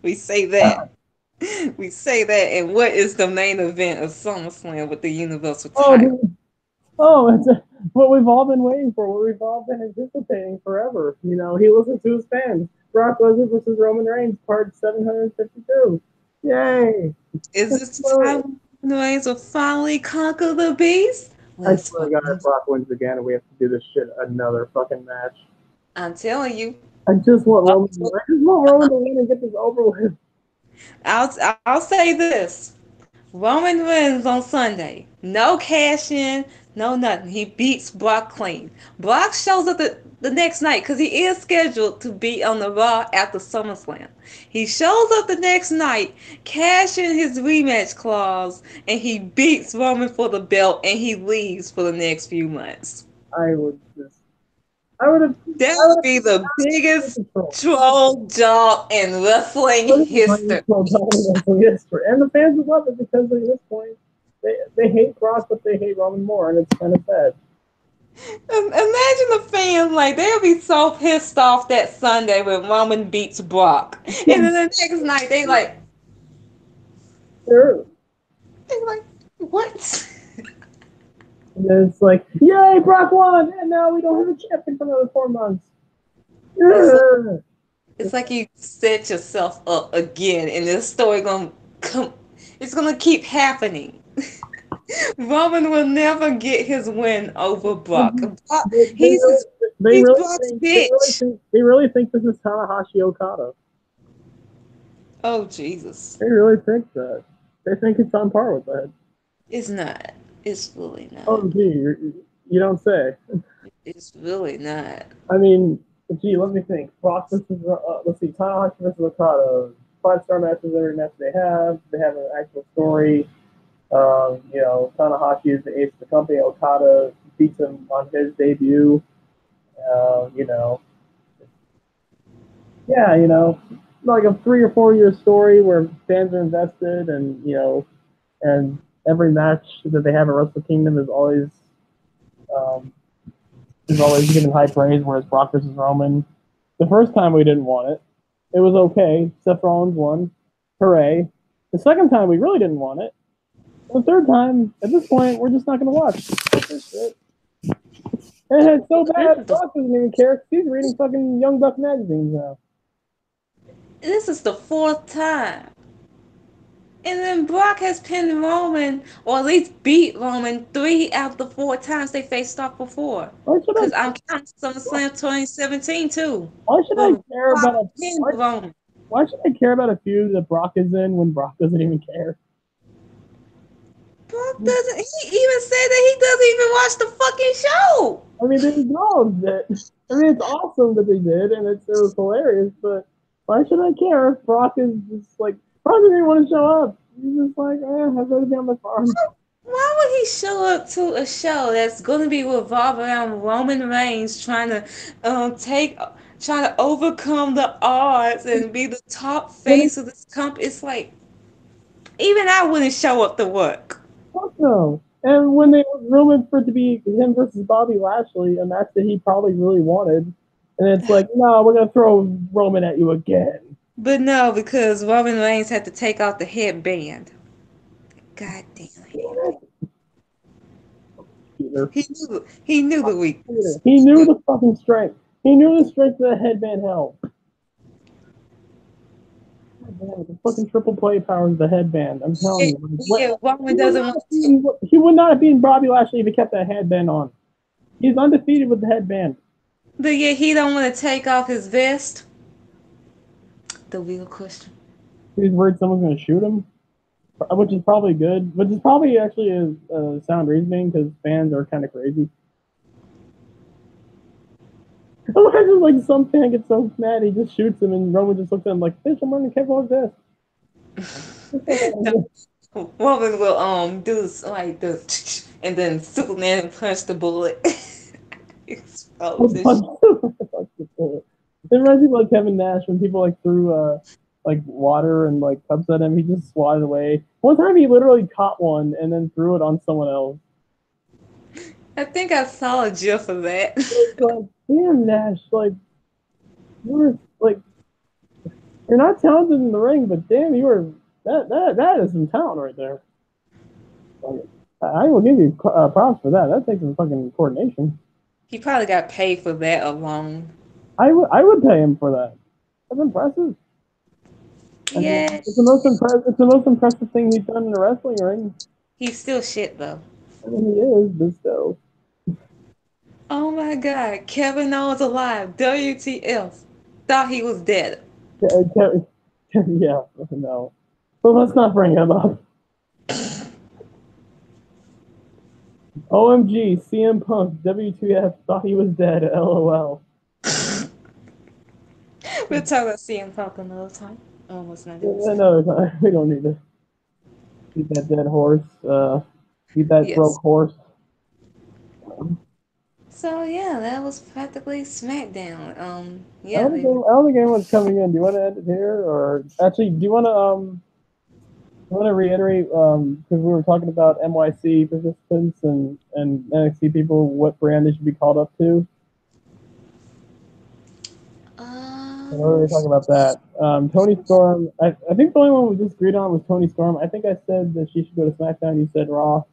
We say that. We say that, and what is the main event of SummerSlam with the Universal Oh, title? dude. Oh, it's what we've all been waiting for. What we've all been anticipating forever. You know, he listens to his fans. Brock Lesnar versus Roman Reigns, part 752. Yay! Is this the time when Reigns will finally conquer the beast? I Let's swear to God, if find. Brock wins again and we have to do this shit another fucking match. I'm telling you. I just want I'll, Roman. I just want Roman to win and get this over with. I'll say this. Roman wins on Sunday. No cash in, no nothing. He beats Brock clean. Brock shows up the next night because he is scheduled to be on the Raw after SummerSlam. He shows up the next night, cash in his rematch clause, and he beats Roman for the belt and he leaves for the next few months. I would just. I would have. That I would would be the have biggest control. troll job in wrestling What is the funniest history. quote in wrestling history? And the fans would love it because at this point, they hate Brock, but they hate Roman more, and it's kind of sad. Imagine the fans, like, they'll be so pissed off that Sunday when Roman beats Brock. And then the next night, Sure. they like, what? And then it's like, yay, Brock won, and now we don't have a champion for another 4 months. It's like, Yeah. it's like you set yourself up again, and this story gonna come, it's gonna keep happening. Roman will never get his win over Brock. They, they He's really, his, they he's really Brock's think bitch. they really think this is Tanahashi Okada. Oh, Jesus. They really think that. They think it's on par with that. It's not. It's really not. Oh, gee, you don't say. It's really not. I mean, gee, let me think. Brock versus let's see, Tanahashi versus Okada. 5-star matches every match they have. They have an actual story. Tanahashi is the ace of the company. Okada beats him on his debut. You know, yeah, like a 3 or 4 year story where fans are invested, and and every match that they have at Wrestle Kingdom um, is always given high praise. Whereas Brock versus Roman, the first time we didn't want it, it was okay. Seth Rollins won, hooray. The second time we really didn't want it. And the third time, at this point, we're just not going to watch. This shit. And it's so bad, Brock doesn't even care. He's reading fucking Young Buck magazines now. This is the fourth time. And then Brock has pinned Roman, or at least beat Roman 3 out of the 4 times they faced off before. Because I'm counting SummerSlam 2017 too. Why should I care about a Roman? Why should I care about a feud that Brock is in when Brock doesn't even care? Brock doesn't. He even said that he doesn't even watch the fucking show. I mean, they acknowledge it. I mean, it's awesome that they did, and it was hilarious. But why should I care if Brock is just like Brock doesn't even want to show up? He's just like, I'd rather be on my farm. Why would he show up to a show that's going to be revolved around Roman Reigns trying to trying to overcome the odds and be the top face of this company? It's like, even I wouldn't show up to work. Fuck no. And when they were rumored for it to be him versus Bobby Lashley, a match that he probably really wanted, and it's like, no, we're gonna throw Roman at you again. But no, because Roman Reigns had to take off the headband. God damn it. He knew the weakness. He knew the fucking strength. He knew the strength of the headband held. The fucking triple play powers of the headband. I'm telling you. Yeah, Roman doesn't want to. He would not have beaten Bobby Lashley if he kept that headband on. He's undefeated with the headband. But yeah, he don't want to take off his vest. The real question. He's worried someone's going to shoot him, which is probably good. Which is probably actually a sound reasoning because fans are kind of crazy. Imagine like some fan gets so mad he just shoots him, and Roman just looks at him like, "Bitch, I'm running Kevlar's vest." Roman will do this, like the, and then Superman punch the bullet. Expose it reminds me of like Kevin Nash when people like threw like water and like cups at him. He just swatted away. One time he literally caught one and then threw it on someone else. I think I saw a gif of that. Like, damn, Nash, like you're not talented in the ring, but damn, you were that is some talent right there. Like, I will give you props for that. That takes some fucking coordination. He probably got paid for that alone. I would pay him for that. That's impressive. Yeah, it's the most impressive thing he's done in a wrestling ring. He's still shit though. I mean, he is, but still. Oh my God, Kevin Owens alive. WTF. Thought he was dead. Yeah, no. But let's not bring him up. OMG, CM Punk, WTF, thought he was dead, LOL. We'll talk about CM Punk another time. Almost not another time. We don't need to beat that dead horse. Beat that broke horse. So yeah, that was practically SmackDown. Yeah. How the game was coming in. Do you want to end it here, or actually, do you want to reiterate? Because we were talking about NYC participants and NXT people, what brand they should be called up to. What were we talking about that? Toni Storm. I think the only one we disagreed on was Toni Storm. I think I said that she should go to SmackDown. You said Raw.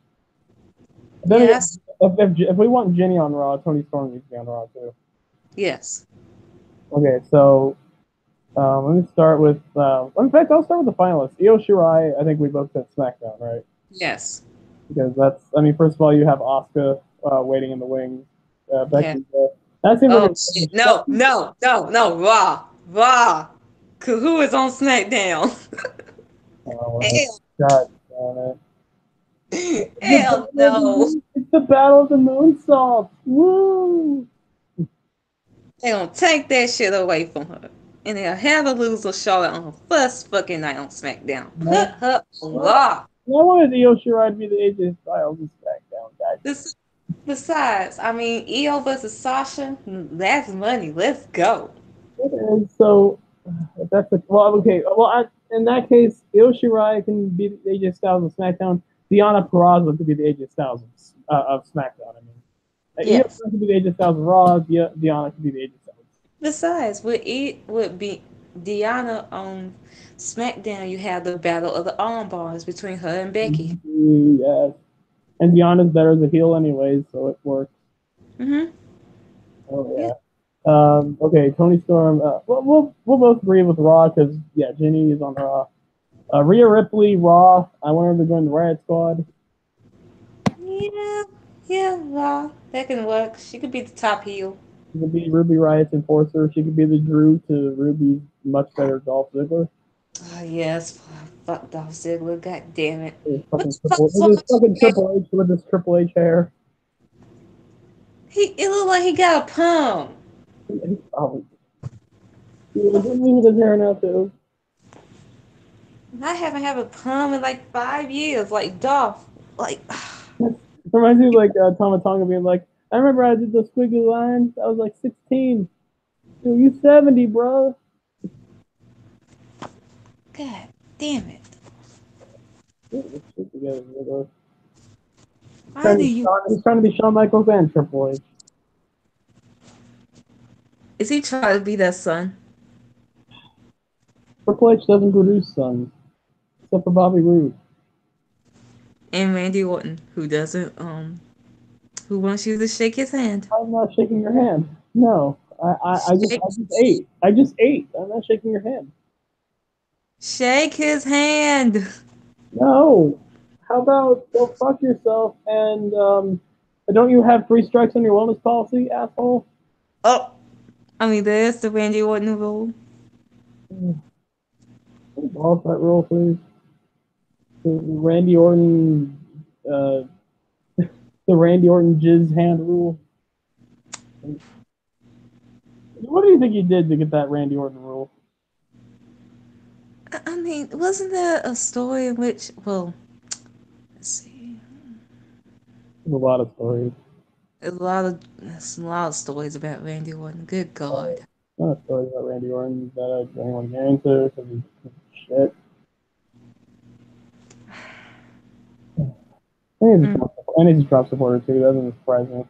Yes. If we want Jenny on Raw, Toni Storm needs to be on Raw too. Yes. Okay, so let me start with. In fact, I'll start with the finalists. Io Shirai. I think we both said SmackDown, right? Yes. Because that's. I mean, first of all, you have Asuka waiting in the wings. Becky. That's no, Raw. Cause who is on SmackDown? God damn it. Hell no. It's the Battle of the Moonsault. Woo! They gonna take that shit away from her. And they'll have a loser Charlotte on her first fucking night on SmackDown. Put her on Raw. I wanted Io Shirai to be the AJ Styles of SmackDown, guys. Besides, I mean, Io versus Sasha, that's money. Let's go. And so that's the well, okay. Well, in that case, Io Shirai can be the AJ Styles of SmackDown. Deonna Purrazzo could be the AJ Styles of SmackDown. I mean, Io Yes. could be the AJ Styles of Raw. Deonna could be the AJ Styles. Besides, would be Deanna on SmackDown. You have the battle of the arm bars between her and Becky. Yes, and Deanna's better as a heel anyways, so it works. Mhm. Oh Yeah. yeah. Okay, Tony Storm. We'll both agree with Raw because yeah, Jenny is on Raw. Rhea Ripley, Raw. I want her to join the Riot Squad. Yeah. Yeah. Well, that can work. She could be the top heel. She could be Ruby Riot's enforcer. She could be the Drew to Ruby's much better Dolph Ziggler. Oh, yes. Fuck Dolph Ziggler. God damn it. What the With fuck's his wrong fucking with him? Triple H with his Triple H hair. It looked like he got a perm. Oh, didn't he his hair now too? I haven't had a perm in like 5 years. Like Dolph. Like, It reminds me of like Tama Tonga being like, I remember I did the squiggly lines. I was like 16. Dude, you 70, bro. God damn it. Get this shit together, nigga. Why do you? He's trying to be Shawn Michaels and Triple H. Is he trying to be that son? Triple H doesn't produce sons, except for Bobby Roode. And Randy Orton, who doesn't, who wants you to shake his hand. I'm not shaking your hand. No, Shake, I just ate. I just ate. I'm not shaking your hand. shake his hand. No. How about go fuck yourself and don't you have 3 strikes on your wellness policy, asshole? Oh, I mean, there's the Randy Orton rule. Off that rule, please. The Randy Orton, uh, the Randy Orton jizz hand rule. What do you think he did to get that Randy Orton rule? I mean, wasn't there a story in which, well, let's see, There's a lot of stories. there's a lot of stories about Randy Orton. Good God. A lot of stories about Randy Orton that I don't want to get into because he's shit. Mm. And he's a Trump supporter too. That doesn't surprise me.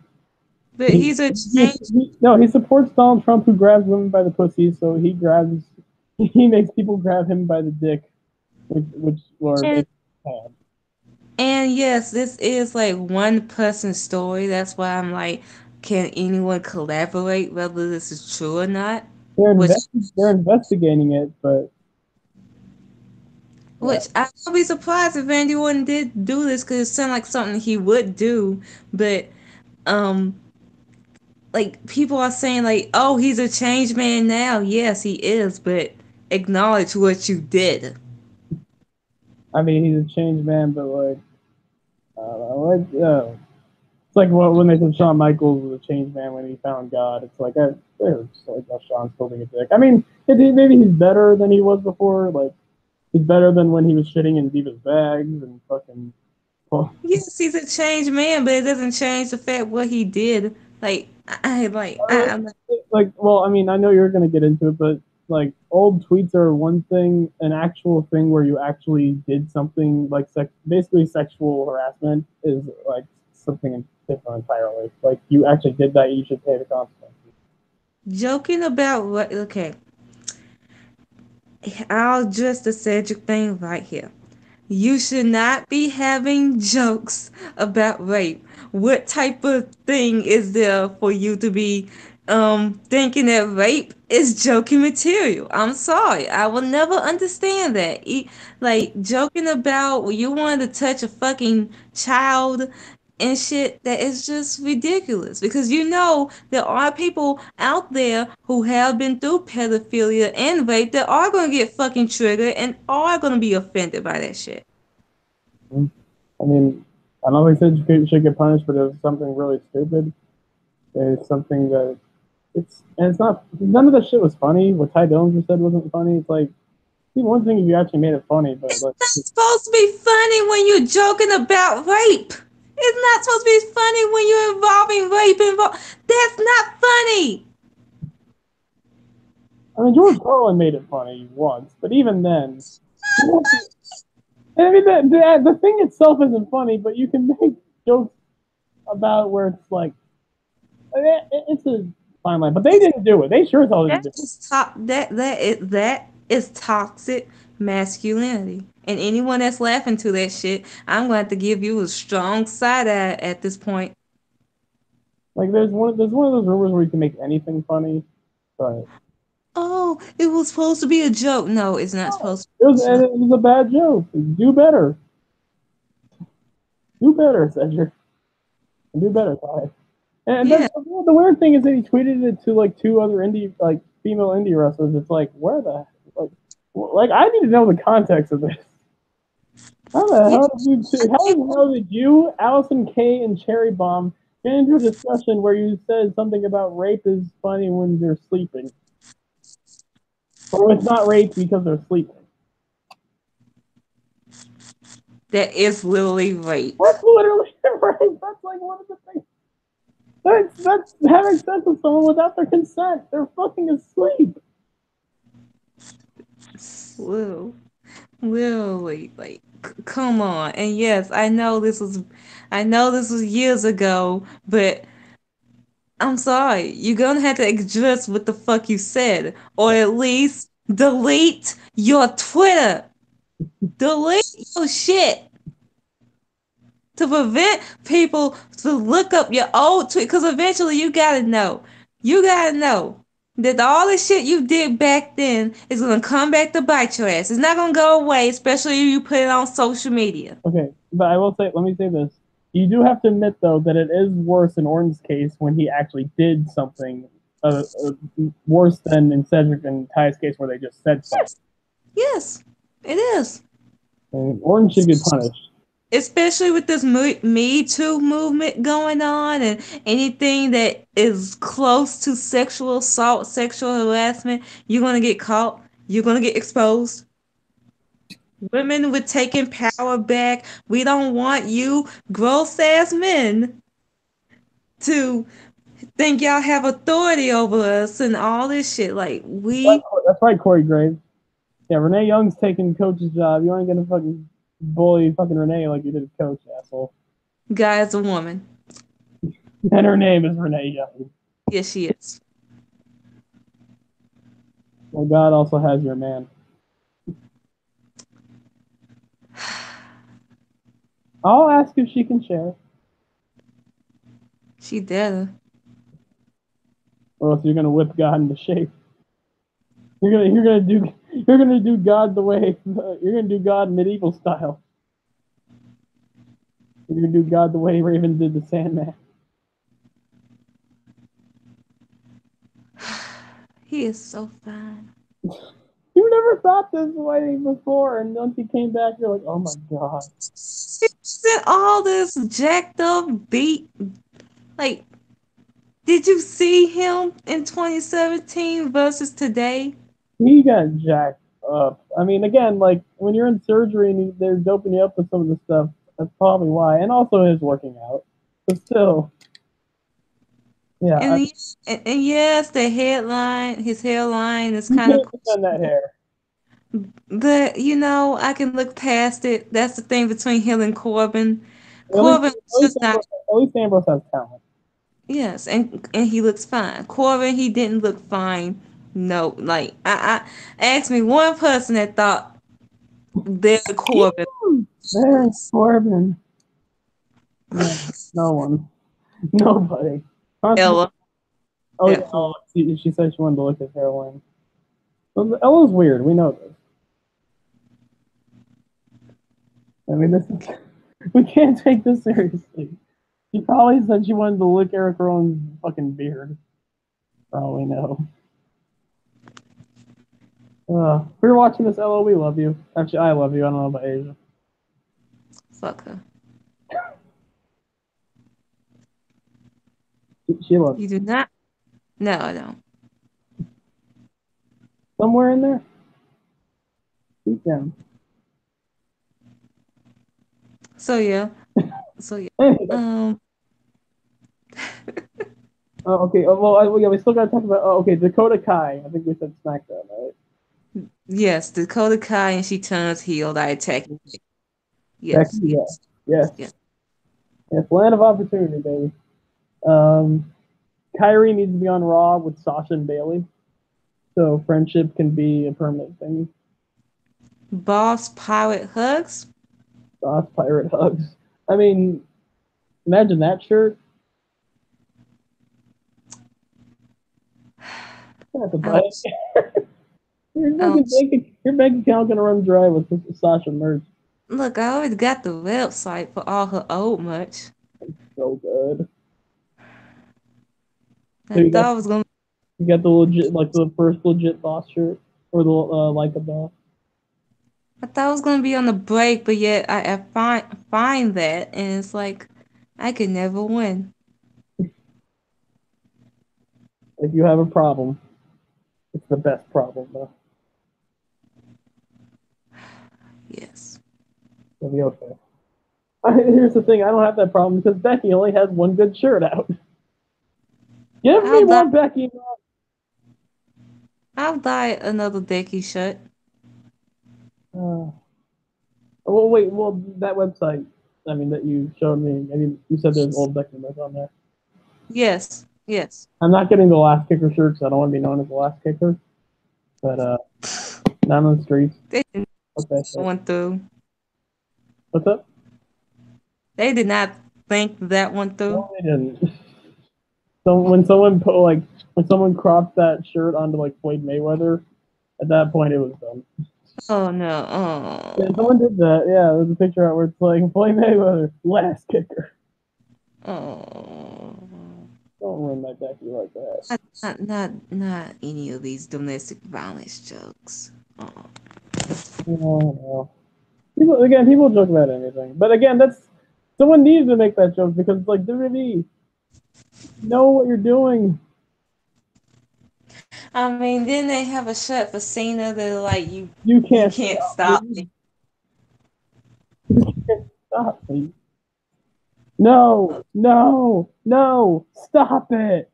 But he's a change. No, he supports Donald Trump, who grabs women by the pussy. So he makes people grab him by the dick, which or And, makes hand. and yes, this is like one person's story. That's why I'm like, can anyone collaborate whether this is true or not? Which They're investigating it, but yeah, Which I would be surprised if Randy Orton did do this because it sounded like something he would do. But um, like people are saying like, oh, he's a changed man now. Yes, he is, but acknowledge what you did. I mean he's a changed man, but like it's like when they said Shawn Michaels was a changed man when he found God. It's like they're just like oh, Shawn's holding a dick. I mean, maybe he's better than he was before. Like he's better than when he was shitting in Diva's bags and fucking. Well, Yes, he's a changed man, but it doesn't change the fact what he did. Like I'm like, well, I mean, I know you're gonna get into it, but like old tweets are one thing. An actual thing where you actually did something like basically sexual harassment is like something different entirely. Like you actually did that, you should pay the consequences. joking about what? Okay, I'll address the Cedric thing right here. You should not be having jokes about rape. What type of thing is there for you to be thinking that rape is joking material? I'm sorry. I will never understand that. Like joking about you wanted to touch a fucking child and shit that is just ridiculous because you know there are people out there who have been through pedophilia and rape that are going to get fucking triggered and are going to be offended by that shit. I mean, I don't think they should get punished, but it was something really stupid. It's something that it's not. None of the shit was funny. What Ty Dillinger said wasn't funny. It's like one thing if you actually made it funny, but It's like not supposed to be funny when you're joking about rape. It's not supposed to be funny when you're involving rape. That's not funny. I mean, George Carlin made it funny once, but even then, I mean, the thing itself isn't funny, but you can make jokes about where it's like it's a fine line. But they didn't do it. They sure as hell didn't That's do it. just that is toxic masculinity. And anyone that's laughing to that shit, I'm going to have to give you a strong side eye at this point. Like there's one of those rumors where you can make anything funny, but Oh, it was supposed to be a joke. No, it's not supposed to be a joke. it was a bad joke. Do better. Do better, Cedric. Do better, Ty. And Yeah. the weird thing is that he tweeted it to like two other indie like female indie wrestlers. It's like where the like I need to know the context of this. How the Yeah. hell did you two? How the hell did you, Allison Kay, and Cherry Bomb get into a discussion where you said something about rape is funny when they're sleeping, or it's not rape because they're sleeping? That is literally rape. That's literally rape. That's like one of the things. That's having sex with someone without their consent. They're fucking asleep. Literally. Literally. Like, come on. And yes, I know this was years ago, but I'm sorry. You're gonna have to address what the fuck you said. Or at least delete your Twitter. Delete your shit. To prevent people to look up your old tweet. Because eventually you gotta know. You gotta know that all the shit you did back then is gonna come back to bite your ass. It's not gonna go away, especially if you put it on social media. Okay, but I will say, let me say this. You do have to admit, though, that it is worse in Orton's case when he actually did something worse than in Cedric and Ty's case where they just said something. Yes. Yes. It is. And Orton should get punished. Especially with this Me Too movement going on and anything that is close to sexual assault, sexual harassment, you're going to get caught. You're going to get exposed. Women with taking power back. We don't want you, gross ass men, to think y'all have authority over us and all this shit. Like, That's right, Corey Graves. Yeah, Renee Young's taking coach's job. You ain't gonna fucking bully fucking Renee like you did coach, asshole. guy is a woman. And her name is Renee Young. Yes, she is. Well, God also has your man. I'll ask if she can share. She dead. Or else you're gonna whip God into shape. You're gonna do God the way you're gonna do God medieval style. You're gonna do God the way Raven did the Sandman. He is so fine. You never thought this way before, and once he came back, you're like, oh my God. He said all this jacked up beat. Like, did you see him in 2017 versus today? He got jacked up. I mean, again, like when you're in surgery and they're doping you up with some of the stuff, that's probably why. And also his working out. But still, yeah, And, and yes, his hairline is you kind of, can't defend that hair. but I can look past it. That's the thing between him and Corbin. At least, Corbin was just not. At least Ambrose has talent. Yes, and he looks fine. Corbin, he didn't look fine. No, like I asked me one person that thought they're Corbin. There's Corbin. No, no one. Nobody. Constantly, Ella, oh, yeah, that oh, fool. she said she wanted to look at hairline. Well, Ella's weird. We know this. I mean, this is, we can't take this seriously. She probably said she wanted to lick Eric Rowan's fucking beard. For all we know. If you're watching this, Ella, we love you. Actually, I love you. I don't know about Asia. Fuck her. She loves You do not. No, I don't. somewhere in there. Deep down. So yeah. So yeah. Anyway, Um. okay. Well, yeah, we still gotta talk about. Oh, okay, Dakota Kai. I think we said SmackDown, right? Yes, Dakota Kai, and she turns heel. I attack. Becky, Yes. yeah, Yes. yes, Yes. yes. Land of opportunity, baby. Um, Kyrie needs to be on Raw with Sasha and Bailey, so friendship can be a permanent thing. Boss pirate hugs. Boss pirate hugs. I mean, imagine that shirt. You have to buy Ouch. it. Ouch. Your bank account gonna run dry with this Sasha merch. Look, I already got the website for all her old merch. So good. So I thought I was gonna. you got the legit, like the first legit boss shirt, or the like a boss. I thought I was gonna be on the break, but yet I find that, and it's like I could never win. If you have a problem, it's the best problem though. Yes. It'll be okay. Here's the thing: I don't have that problem because Becky only has one good shirt out. Give me I'll buy. more Becky. I'll buy another Becky shirt. Uh, well, wait. Well, that website. I mean, that you showed me. I mean, you said there's old Becky merch on there. Yes. Yes. I'm not getting the last kicker shirt because I don't want to be known as the last kicker. But not on the streets. They did Fuck that not shit. went through. What's up? They did not think that one through. No, they didn't. So when someone put like when someone cropped that shirt onto like Floyd Mayweather, at that point it was done. Oh no. Yeah, Oh. someone did that. Yeah, there's a picture out where it's like Floyd Mayweather, last kicker. Oh. Don't ruin my Becky like that. Not any of these domestic violence jokes. Oh. No. People joke about anything, but again, that's someone needs to make that joke because it's like WWE, know what you're doing. I mean, then they have a shirt for Cena that like You you can't can't stop stop me. me. You can't stop me. No, no, no, stop it.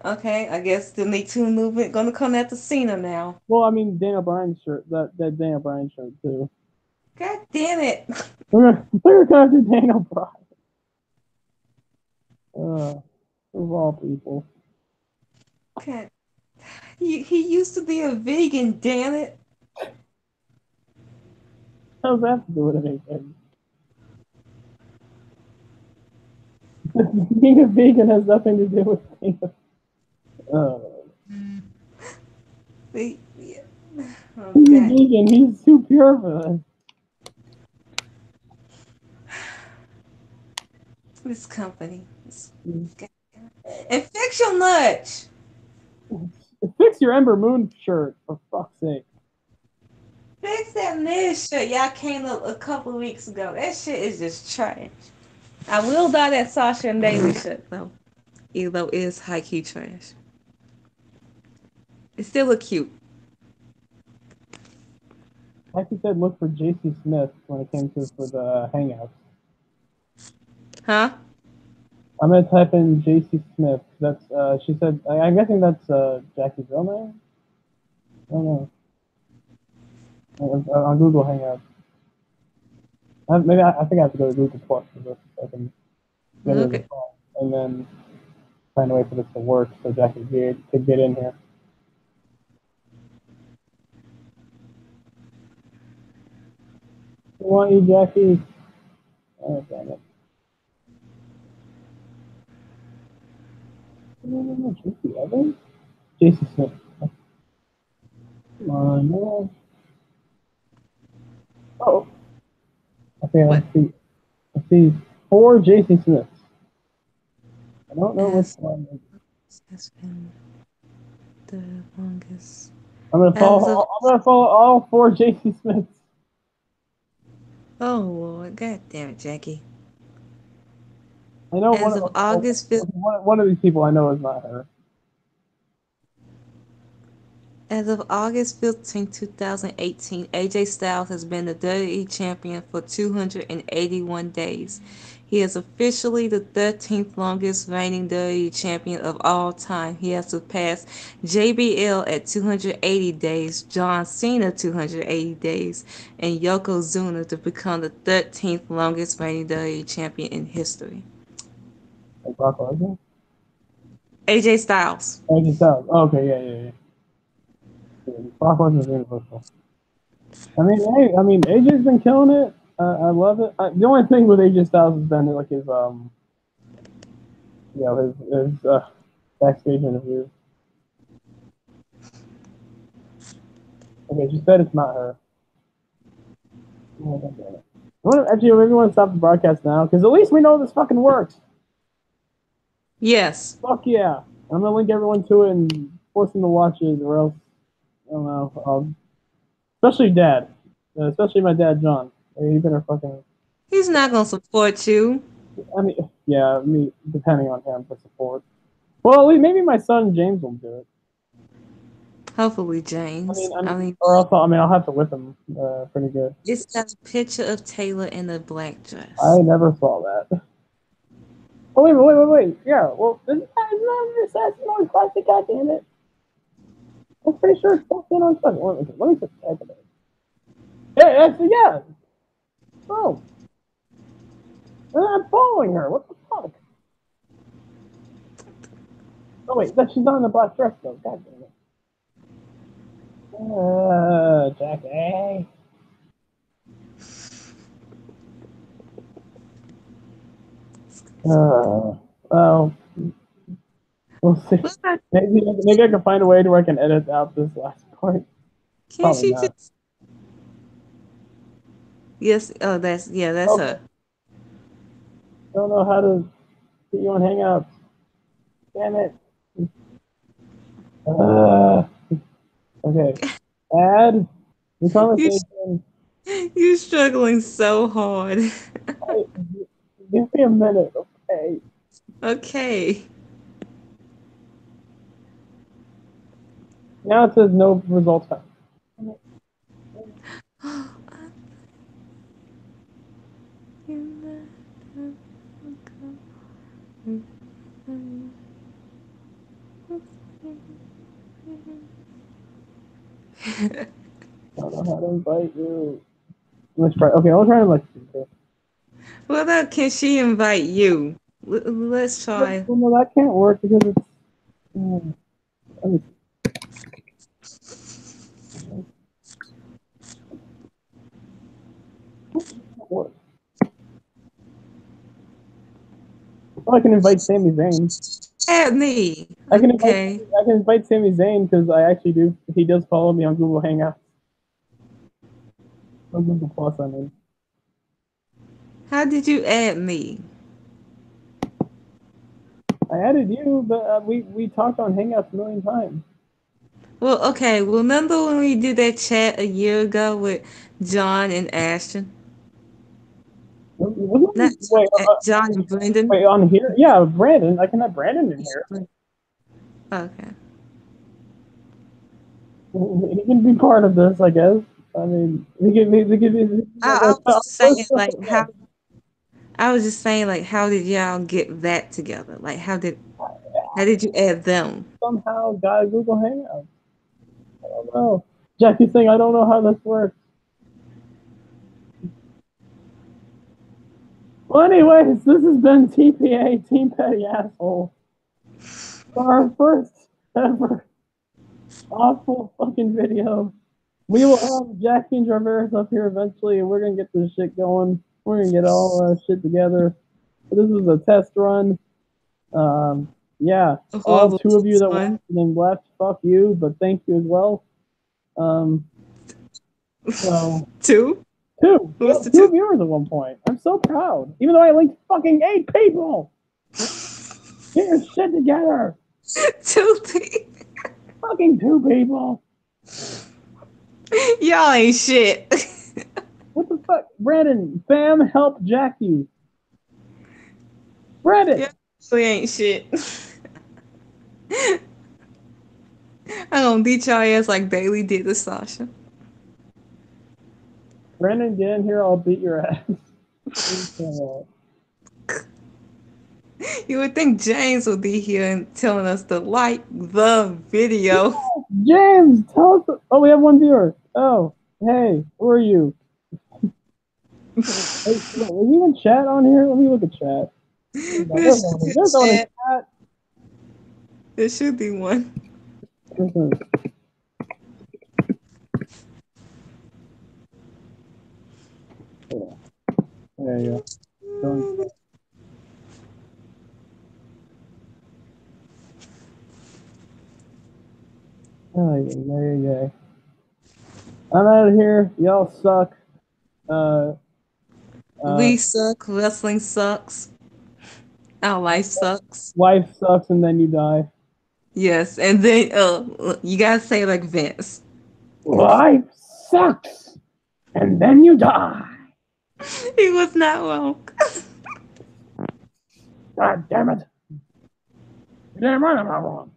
Okay, I guess the Me Too movement gonna come after Cena now. Well, I mean, Daniel Bryan's shirt, that Daniel Bryan shirt too. God damn it! We're gonna do Daniel Bryan. Of all people. God, he used to be a vegan. Damn it! How's that to do with anything? Being a vegan has nothing to do with being uh, Yeah. Oh he's a God, vegan, he's too pure for that. this company. And fix your nudge. Fix your Ember Moon shirt, for fuck's sake. Fix that Miz shirt. Y'all came up a couple of weeks ago. That shit is just trash. I will buy that Sasha and Bailey shirt though, even though it is high key trash. It still look cute, Like you said, look for JC Smith when it came to for the Hangouts. huh? I'm gonna type in JC Smith. That's she said. I'm guessing that's Jackie's real name. I don't know. On Google Hangouts. Maybe I think I have to go to Google Plus for this so I can get it as a Okay. phone, and then find a way for this to work so Jackie could get in here. We want you, Jackie. Oh, damn it. No, JC Evans? JC Smith. Come on, man. Oh, okay, What? let's see. Four JC Smiths. I don't know which As one. has been the longest. I'm gonna As of follow all four JC Smiths. oh Lord, God damn it, Jackie. I know As of August 5th, one of these people I know is not her. As of August 15, 2018, AJ Styles has been the WWE Champion for 281 days. He is officially the 13th longest reigning WWE Champion of all time. He has surpassed JBL at 280 days, John Cena 280 days, and Yokozuna to become the 13th longest reigning WWE Champion in history. Like Brock Lesnar? AJ Styles. AJ Styles. Oh, okay, yeah. Brock Lesnar's universal. I mean, AJ's been killing it. I love it. The only thing with AJ Styles has been like his his backstage interviews. Okay, she said it's not her. Actually, maybe we want to stop the broadcast now because at least we know this fucking works. Yes. Fuck yeah! I'm gonna link everyone to it and force them to watch it, or else I don't know. Especially Dad, especially my dad John. He better fucking. He's not gonna support you. I mean, yeah, me depending on him for support. Well, at least maybe my son James will do it. Hopefully, James. Or else I'll have to whip him pretty good. It's got a picture of Taylor in a black dress. I never saw that. Oh wait. Yeah, well, this is not an Assassin on Classic, goddammit. I'm pretty sure it's Assassin on Classic. Let me just type it in. Yeah. Oh. I'm following her. What the fuck? Oh wait, she's not in the black dress though. God damn it. Jackie. Well, we'll see. Maybe I can find a way to where I can edit out this last part. Can't she just? Yes. Oh, that's her. I don't know how to get you on Hangouts. Damn it. Okay. Add the conversation. You're struggling so hard. Give me a minute, okay? Okay. Now it says no results found. I don't know how to invite you. Let's try. Okay, I'll try to invite you. Well, can she invite you? Let's try. Well, no, that can't work because it's. What? Well, I can invite Sami Zayn. Add me. I can invite Sami Zayn because I actually do. He does follow me on Google Hangouts. On Google Plus, I mean. How did you add me? I added you, but we talked on Hangouts a million times. Well, okay. Remember when we did that chat a year ago with John and Ashton? Not John and Brendan. Wait, on here? Yeah, Brandon. I can have Brandon in here. Okay. He can be part of this, I guess. I mean, he can be. I was just saying, like, how. I was just saying, like, how did y'all get that together? Like, how did you add them? Somehow got Google Hangouts. I don't know. Jackie's saying, I don't know how this works. Well, anyways, this has been TPA, Team Petty Asshole. Our first ever awful fucking video. We will have Jackie and Jarvis up here eventually, and we're gonna get this shit going. We're gonna get all shit together. But this was a test run. Yeah, all two of you that watched and left, fuck you, but thank you as well. So two viewers at one point. I'm so proud, even though I linked fucking 8 people. Get your shit together. 2 people. Fucking 2 people. Y'all ain't shit. What the fuck? Brandon, fam, help Jackie. Brandon. Y'all ain't shit. I'm gonna gonna beat your ass like Bailey did to Sasha. Brandon, get in here. I'll beat your ass. You would think James would be here and telling us to like the video. James, tell us. Oh, we have one viewer. Oh, hey, who are you? Hey, is he even chat on here? Let me look at chat. There's no chat. There should be one. There you go. Oh, yeah. I'm out of here. Y'all suck. We suck. Wrestling sucks. Our life sucks. Life sucks, and then you die. Yes, and then you gotta say like Vince. Life sucks, and then you die. He was not wrong. God damn it! Damn right, I'm not wrong.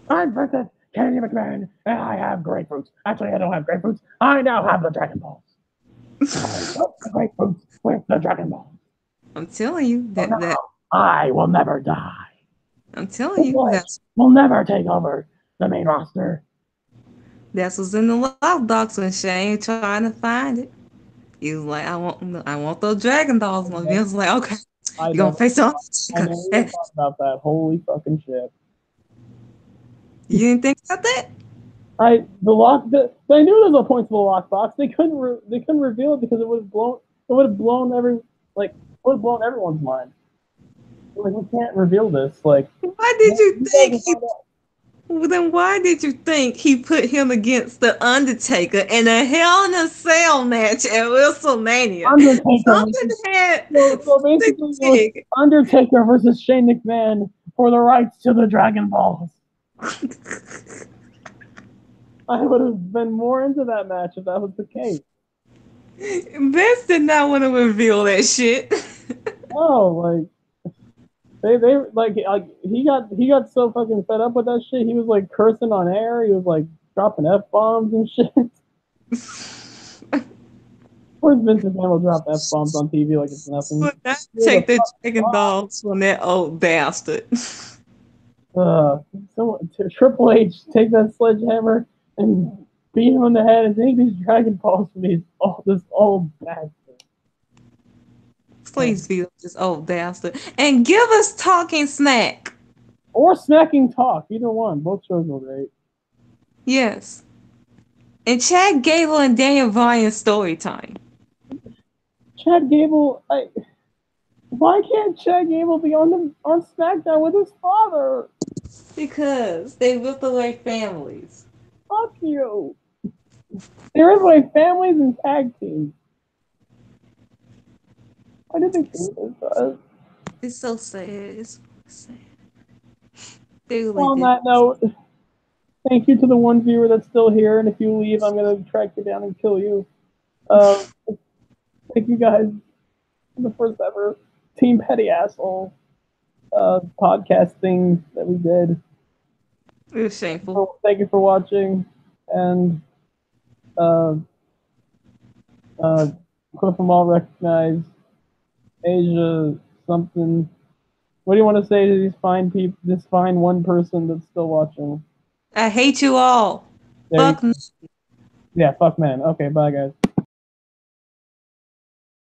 I'm Princess Candy McMahon, and I have grapefruits. Actually, I don't have grapefruits. I now have the Dragon Balls. I love the grapefruits with the Dragon Balls. I'm telling you that I will never die. I'm telling you that will never take over the main roster. That's what's in the lockbox when Shane trying to find it. He was like, I want those Dragon Dolls. And Vince was like, okay, you gonna face on? I never even thought about that. Holy fucking shit! You didn't think about that? They knew there was a point to the lockbox. They couldn't reveal it because it would have blown everyone's mind. Like, we can't reveal this. Like, why did you think then why did you think he put him against the Undertaker in a Hell in a Cell match at WrestleMania? So basically, Undertaker versus Shane McMahon for the rights to the Dragon Balls. I would have been more into that match if that was the case. Vince did not want to reveal that shit. Oh, like he got so fucking fed up with that shit. He was like cursing on air. He was like dropping F-bombs and shit. Where's Vince McMahon will drop F-bombs on TV like it's nothing? Take the Dragon Balls from that old bastard. Triple H, take that sledgehammer and beat him in the head and take these Dragon Balls from this old bastard. Please beat up this old bastard and give us Talking Smack or Smacking Talk. Either one. Both shows were great. Yes. And Chad Gable and Daniel Bryan's story time. Chad Gable, why can't Chad Gable be on SmackDown with his father? Because they ripped away families. Fuck you. They ripped away families and tag teams. Why did they do this? It's so sad. It's so sad. On that note, thank you to the one viewer that's still here, and if you leave, I'm going to track you down and kill you. Thank you guys for the first ever Team Petty Asshole podcast thing that we did. It was shameful. So, thank you for watching, and Cliff them all recognize Asia something. What do you want to say to these fine people, this fine one person that's still watching? I hate you all. Fuck man. Yeah, fuck man. Okay, bye guys.